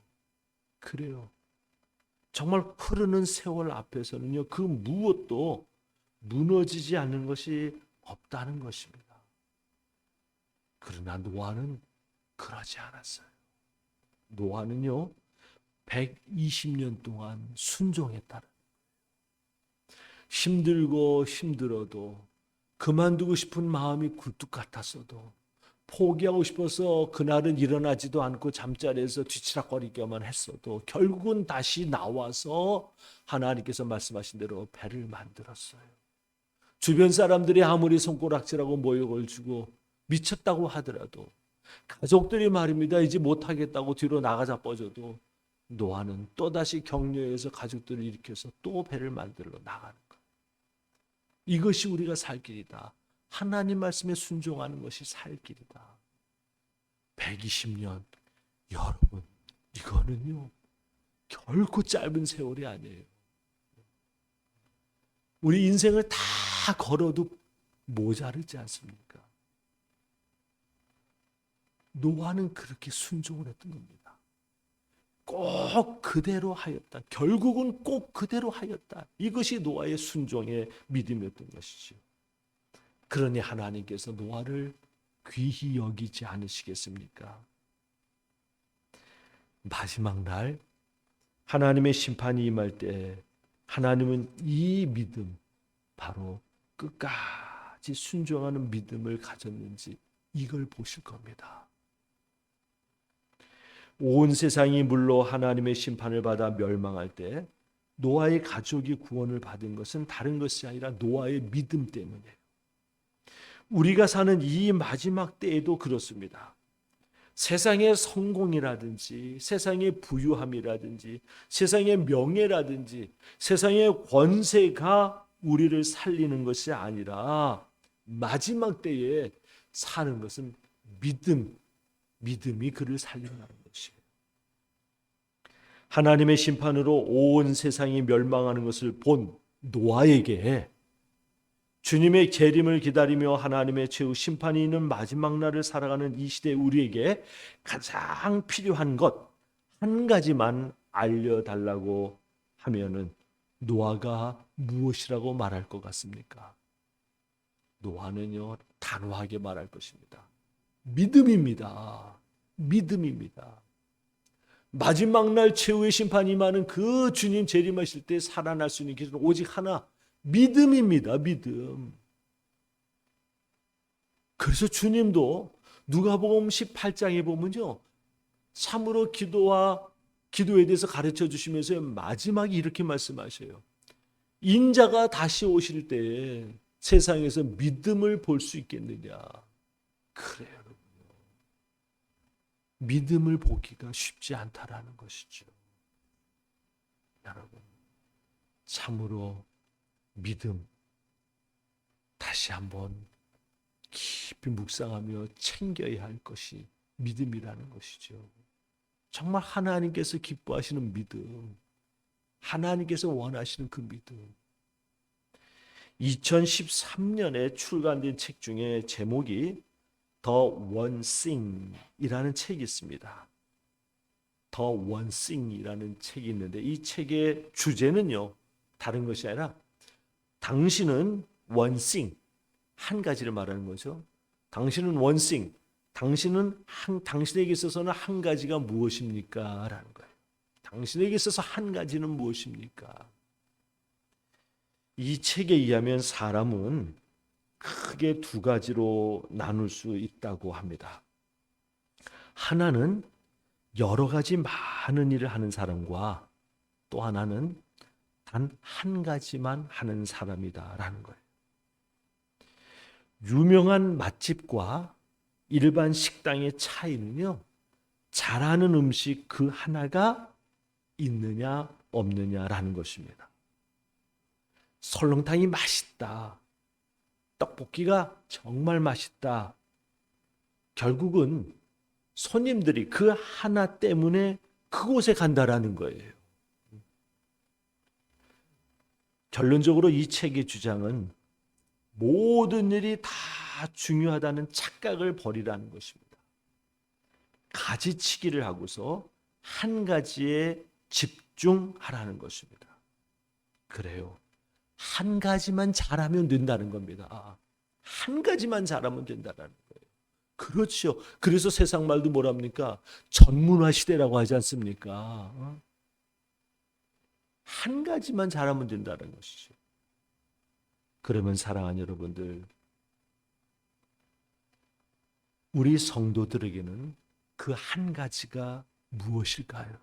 그래요. 정말 흐르는 세월 앞에서는요, 그 무엇도 무너지지 않는 것이 없다는 것입니다. 그러나 노아는 그러지 않았어요. 노아는요, 120년 동안 순종했다는 거예요. 힘들어도 그만두고 싶은 마음이 굴뚝 같았어도 포기하고 싶어서 그날은 일어나지도 않고 잠자리에서 뒤치락거리기만 했어도 결국은 다시 나와서 하나님께서 말씀하신 대로 배를 만들었어요. 주변 사람들이 아무리 손가락질하고 모욕을 주고 미쳤다고 하더라도, 가족들이 말입니다, 이제 못하겠다고 뒤로 나가자 뻗어도 노아는 또다시 격려해서 가족들을 일으켜서 또 배를 만들어 나가는 거예요. 이것이 우리가 살 길이다. 하나님 말씀에 순종하는 것이 살 길이다. 120년, 여러분, 이거는요 결코 짧은 세월이 아니에요. 우리 인생을 다 걸어도 모자르지 않습니까? 노아는 그렇게 순종을 했던 겁니다. 꼭 그대로 하였다. 결국은 꼭 그대로 하였다. 이것이 노아의 순종의 믿음이었던 것이죠. 그러니 하나님께서 노아를 귀히 여기지 않으시겠습니까? 마지막 날 하나님의 심판이 임할 때 하나님은 이 믿음, 바로 끝까지 순종하는 믿음을 가졌는지 이걸 보실 겁니다. 온 세상이 물로 하나님의 심판을 받아 멸망할 때 노아의 가족이 구원을 받은 것은 다른 것이 아니라 노아의 믿음 때문이에요. 우리가 사는 이 마지막 때에도 그렇습니다. 세상의 성공이라든지 세상의 부유함이라든지 세상의 명예라든지 세상의 권세가 우리를 살리는 것이 아니라 마지막 때에 사는 것은 믿음이 그를 살린다는 것이에요. 하나님의 심판으로 온 세상이 멸망하는 것을 본 노아에게 주님의 재림을 기다리며 하나님의 최후 심판이 있는 마지막 날을 살아가는 이 시대 우리에게 가장 필요한 것 한 가지만 알려달라고 하면은 노아가 무엇이라고 말할 것 같습니까? 노아는요, 단호하게 말할 것입니다. 믿음입니다. 믿음입니다. 마지막 날 최후의 심판이 임하는 그 주님 재림하실 때 살아날 수 있는 길은 오직 하나, 믿음입니다. 믿음. 그래서 주님도 누가복음 18장에 보면요, 참으로 기도에 대해서 가르쳐 주시면서 마지막에 이렇게 말씀하셔요. 인자가 다시 오실 때에 세상에서 믿음을 볼 수 있겠느냐. 그래요, 여러분. 믿음을 보기가 쉽지 않다라는 것이죠. 여러분, 참으로 믿음 다시 한번 깊이 묵상하며 챙겨야 할 것이 믿음이라는 것이죠. 정말 하나님께서 기뻐하시는 믿음, 하나님께서 원하시는 그 믿음. 2013년에 출간된 책 중에 제목이 The One Thing이라는 책이 있습니다. The One Thing이라는 책이 있는데 이 책의 주제는요, 다른 것이 아니라 당신은 one thing, 한 가지를 말하는 거죠. 당신은 one thing, 당신에게 있어서는 한 가지가 무엇입니까? 라는 거예요. 당신에게 있어서 한 가지는 무엇입니까? 이 책에 의하면 사람은 크게 두 가지로 나눌 수 있다고 합니다. 하나는 여러 가지 많은 일을 하는 사람과 또 하나는 단 한 가지만 하는 사람이다라는 거예요. 유명한 맛집과 일반 식당의 차이는요, 잘하는 음식 그 하나가 있느냐 없느냐라는 것입니다. 설렁탕이 맛있다, 떡볶이가 정말 맛있다. 결국은 손님들이 그 하나 때문에 그곳에 간다라는 거예요. 결론적으로 이 책의 주장은 모든 일이 다 중요하다는 착각을 버리라는 것입니다. 가지치기를 하고서 한 가지에 집중하라는 것입니다. 그래요. 한 가지만 잘하면 된다는 겁니다. 한 가지만 잘하면 된다는 거예요. 그렇죠. 그래서 세상 말도 뭐랍니까? 전문화 시대라고 하지 않습니까? 한 가지만 잘하면 된다는 것이죠. 그러면 사랑하는 여러분들, 우리 성도들에게는 그 한 가지가 무엇일까요?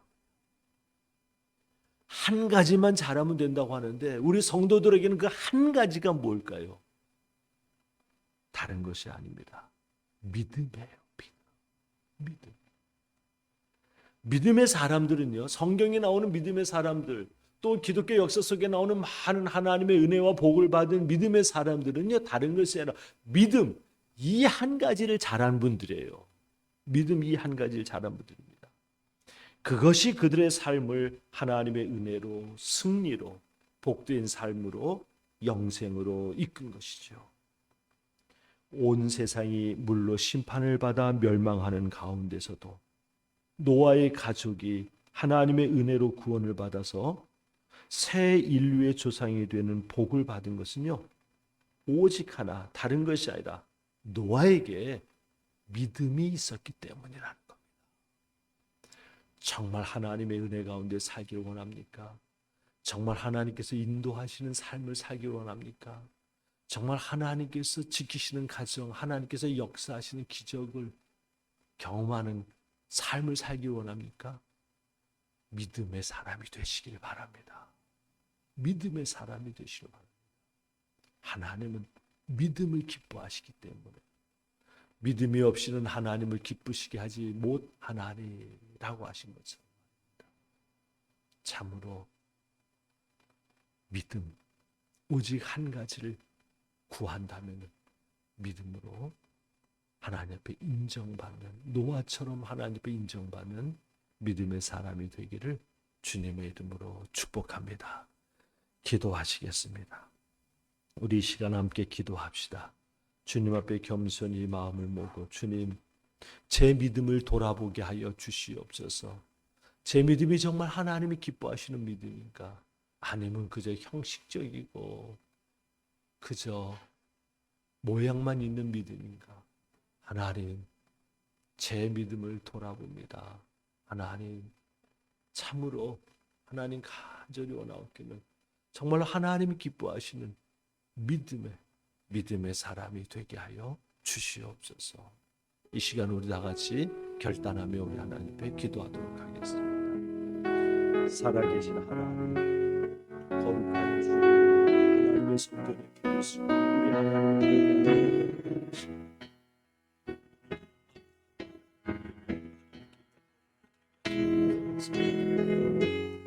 한 가지만 잘하면 된다고 하는데 우리 성도들에게는 그 한 가지가 뭘까요? 다른 것이 아닙니다. 믿음이에요. 믿음. 믿음의 사람들은요, 성경에 나오는 믿음의 사람들, 또 기독교 역사 속에 나오는 많은 하나님의 은혜와 복을 받은 믿음의 사람들은요, 다른 것이 아니라 믿음, 이 한 가지를 잘한 분들이에요. 믿음 이 한 가지를 잘한 분들입니다. 그것이 그들의 삶을 하나님의 은혜로, 승리로, 복된 삶으로, 영생으로 이끈 것이죠. 온 세상이 물로 심판을 받아 멸망하는 가운데서도 노아의 가족이 하나님의 은혜로 구원을 받아서 새 인류의 조상이 되는 복을 받은 것은요, 오직 하나, 다른 것이 아니라 노아에게 믿음이 있었기 때문이라는 겁니다. 정말 하나님의 은혜 가운데 살기를 원합니까? 정말 하나님께서 인도하시는 삶을 살기를 원합니까? 정말 하나님께서 지키시는 가정, 하나님께서 역사하시는 기적을 경험하는 삶을 살기를 원합니까? 믿음의 사람이 되시길 바랍니다. 믿음의 사람이 되시길 바랍니다. 하나님은 믿음을 기뻐하시기 때문에 믿음이 없이는 하나님을 기쁘시게 하지 못하나니라고 하신 것처럼 참으로 믿음, 오직 한 가지를 구한다면 믿음으로 하나님 앞에 인정받는, 노아처럼 하나님 앞에 인정받는 믿음의 사람이 되기를 주님의 이름으로 축복합니다. 기도하시겠습니다. 우리 이 시간 함께 기도합시다. 주님 앞에 겸손히 마음을 모으고, 주님, 제 믿음을 돌아보게 하여 주시옵소서. 제 믿음이 정말 하나님이 기뻐하시는 믿음인가? 아니면 그저 형식적이고 그저 모양만 있는 믿음인가? 하나님, 제 믿음을 돌아봅니다. 하나님, 참으로 하나님 간절히 원하옵기는 정말 하나님이 기뻐하시는 믿음의 사람이 되게 하여 주시옵소서. 이 시간 우리 다 같이 결단하며 우리 하나님 앞에 기도하도록 하겠습니다. 살아계신 하나님, 거룩한 주, 하나님의 성전에 계신 우리 하나님,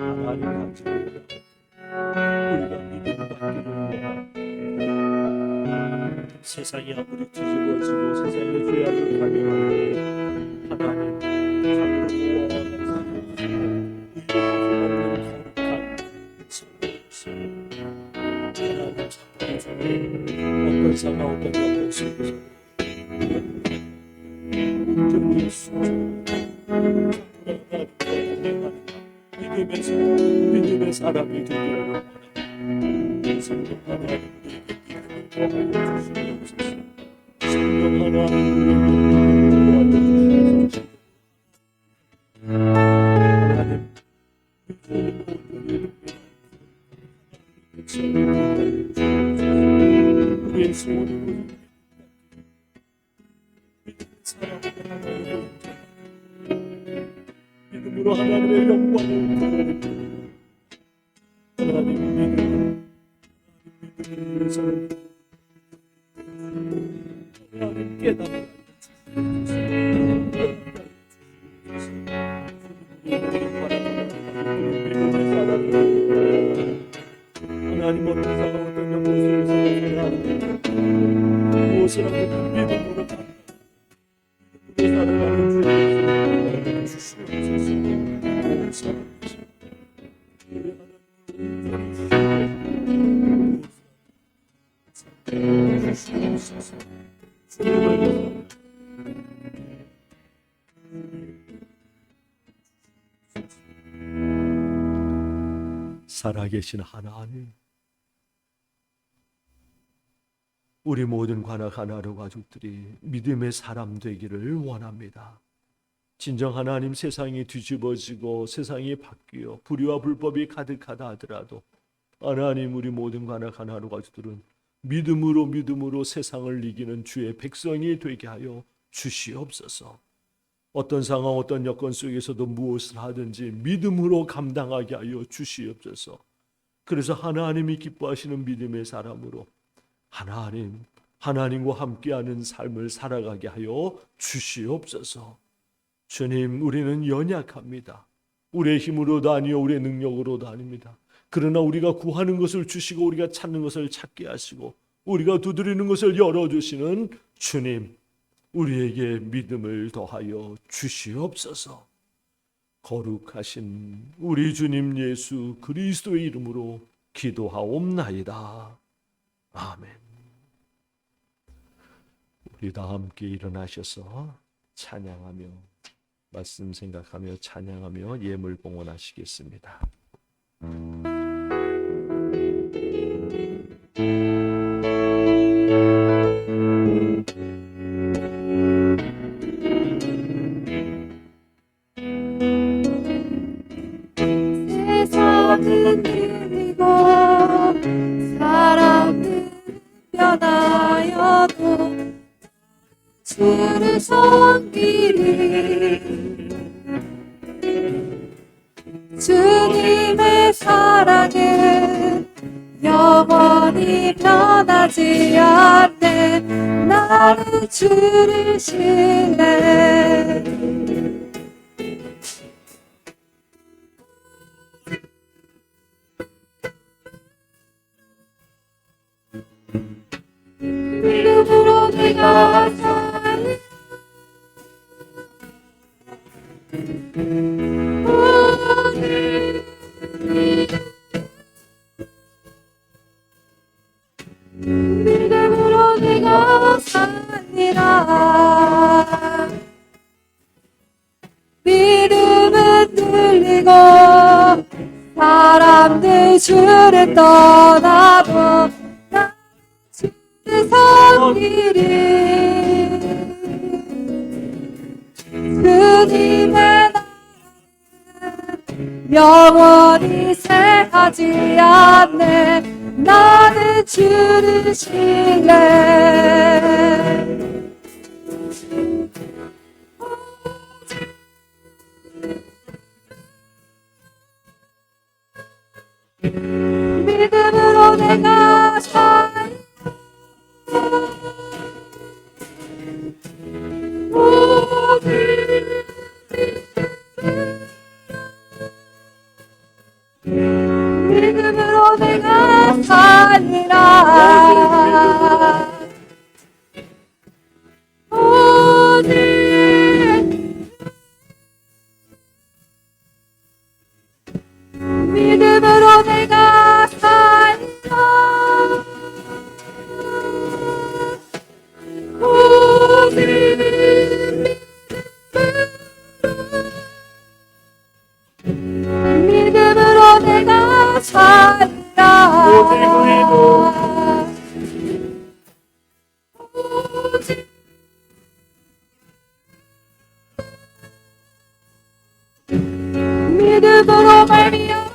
하나님 감사합니다. 우리가 믿음 받기를 원합니다. 세상이 아무리 뒤집어지고 세상의 죄악을 가려하는데 하나님 참으로 어떤 상황 어떤 여건 속에서 온전히 믿음의 사람이 되기를 원합니다. 성령 하나님 우리에게 믿음을 주시옵소서. 성령 하나님 우리에게 도와주시옵소서. 하나님 우리의 소원을 믿음으로 하나님의 영광을 드러내고 하나님 믿음으로 하나님 깨달아 하나님 어떤 상황 어떤 여건에서 무엇을 하든 믿음으로 살아가는 주시옵소서. 살아계신 하나님, 우리 모든 관악 하나로 가족들이 믿음의 사람 되기를 원합니다. 진정 하나님, 세상이 뒤집어지고 세상이 바뀌어 불의와 불법이 가득하다 하더라도 하나님, 우리 모든 관악 하나로 가족들은 믿음으로 세상을 이기는 주의 백성이 되게 하여 주시옵소서. 어떤 상황 어떤 여건 속에서도 무엇을 하든지 믿음으로 감당하게 하여 주시옵소서. 그래서 하나님이 기뻐하시는 믿음의 사람으로 하나님과 함께하는 삶을 살아가게 하여 주시옵소서. 주님, 우리는 연약합니다. 우리의 힘으로도 아니요 우리의 능력으로도 아닙니다. 그러나 우리가 구하는 것을 주시고 우리가 찾는 것을 찾게 하시고 우리가 두드리는 것을 열어주시는 주님, 우리에게 믿음을 더하여 주시옵소서. 거룩하신 우리 주님 예수 그리스도의 이름으로 기도하옵나이다. 아멘. 우리 다 함께 일어나셔서 찬양하며 말씀 생각하며 찬양하며 예물 봉헌하시겠습니다.
세상은 흐리고 사람들은 변하여도 주를 섬기리. 주님의 사랑은 영원히 변하지 않네. 나는 주를 신뢰. 믿음으로 내가 살리. 믿음으로 내가 살리라. 믿음은 들리고 사람들 주를 떠나고 나 주를 섬기리. 주님의 나라는 영원히 새하지 않네. 나는 주를 신뢰. 믿음으로 내가 살리. 믿음으로 내가 살리라. 오직 믿음으로 내가 살리라. 오직 믿음으로 내가 살리라. 오직 믿음으로 말미암아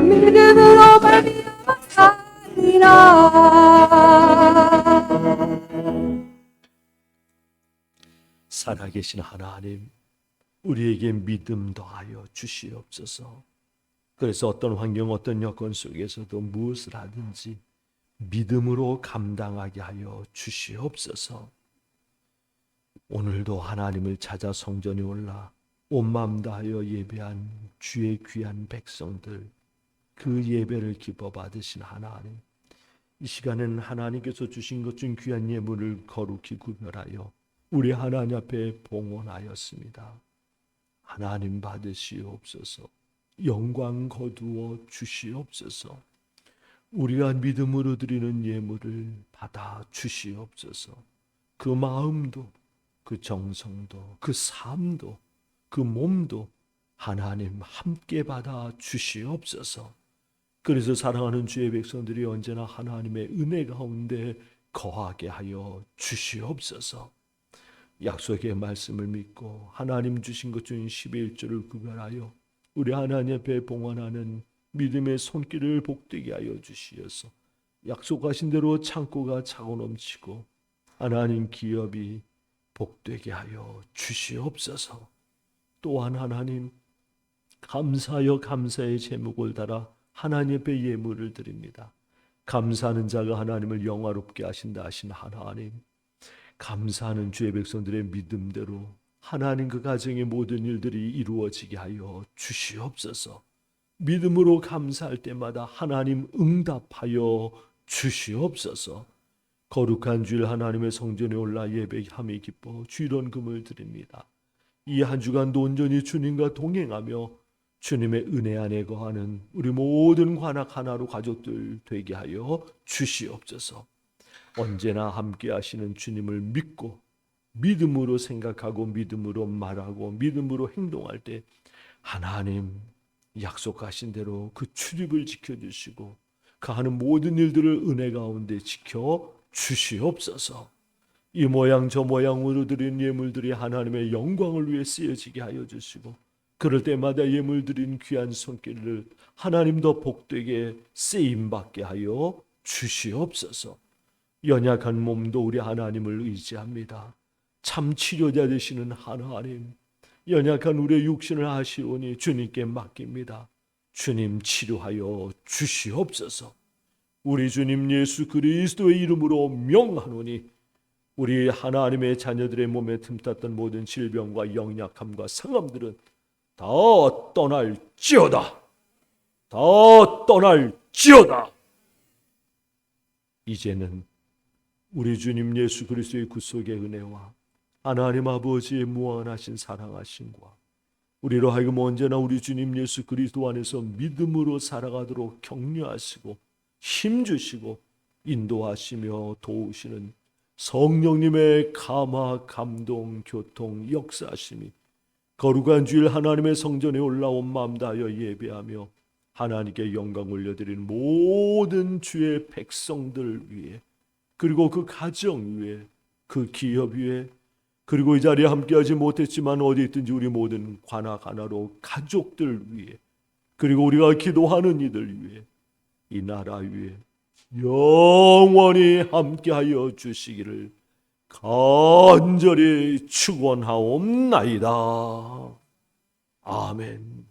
믿음으로 말미암아 살리라.
살아계신 하나님, 우리에게 믿음 더하여 주시옵소서. 그래서 어떤 환경, 어떤 여건 속에서도 무엇을 하든지 믿음으로 감당하게 하여 주시옵소서. 오늘도 하나님을 찾아 성전에 올라 온 마음 다하여 예배한 주의 귀한 백성들, 그 예배를 기뻐 받으신 하나님, 이 시간에는 하나님께서 주신 것 중 귀한 예물을 거룩히 구별하여 우리 하나님 앞에 봉헌하였습니다. 하나님 받으시옵소서. 영광 거두어 주시옵소서. 우리가 믿음으로 드리는 예물을 받아 주시옵소서. 그 마음도, 그 정성도, 그 삶도, 그 몸도 하나님 함께 받아 주시옵소서. 그래서 사랑하는 주의 백성들이 언제나 하나님의 은혜 가운데 거하게 하여 주시옵소서. 약속의 말씀을 믿고 하나님 주신 것 중 11조를 구별하여 우리 하나님 앞에 봉헌하는 믿음의 손길을 복되게 하여 주시어서 약속하신 대로 창고가 차고 넘치고 하나님 기업이 복되게 하여 주시옵소서. 또한 하나님, 감사하여 감사의 제목을 달아 하나님 앞에 예물을 드립니다. 감사하는 자가 하나님을 영화롭게 하신다 하신 하나님, 감사하는 주의 백성들의 믿음대로 하나님 그 가정의 모든 일들이 이루어지게 하여 주시옵소서. 믿음으로 감사할 때마다 하나님 응답하여 주시옵소서. 거룩한 주일 하나님의 성전에 올라 예배함이 기뻐 주일원금을 드립니다. 이 한 주간도 온전히 주님과 동행하며 주님의 은혜 안에 거하는 우리 모든 관악 하나로 가족들 되게 하여 주시옵소서. 언제나 함께 하시는 주님을 믿고 믿음으로 생각하고 믿음으로 말하고 믿음으로 행동할 때 하나님 약속하신 대로 그 출입을 지켜주시고 그 하는 모든 일들을 은혜 가운데 지켜 주시옵소서. 이 모양 저 모양으로 드린 예물들이 하나님의 영광을 위해 쓰여지게 하여 주시고 그럴 때마다 예물 드린 귀한 손길을 하나님 더 복되게 쓰임받게 하여 주시옵소서. 연약한 몸도 우리 하나님을 의지합니다. 참 치료자 되시는 하나님, 연약한 우리의 육신을 아시오니 주님께 맡깁니다. 주님 치료하여 주시옵소서. 우리 주님 예수 그리스도의 이름으로 명하노니 우리 하나님의 자녀들의 몸에 틈탔던 모든 질병과 영약함과 상함들은 다 떠날지어다. 다 떠날지어다. 이제는 우리 주님 예수 그리스도의 구속의 은혜와 하나님 아버지의 무한하신 사랑하심과 우리로 하여금 언제나 우리 주님 예수 그리스도 안에서 믿음으로 살아가도록 격려하시고 힘주시고 인도하시며 도우시는 성령님의 감화, 감동, 교통, 역사하심이 거룩한 주일 하나님의 성전에 올라온 마음 다하여 예배하며 하나님께 영광 올려드리는 모든 주의 백성들 위해, 그리고 그 가정 위에, 그 기업 위에, 그리고 이 자리에 함께하지 못했지만 어디 있든지 우리 모든 관악 하나로 가족들 위에, 그리고 우리가 기도하는 이들 위에, 이 나라 위에 영원히 함께하여 주시기를 간절히 축원하옵나이다. 아멘.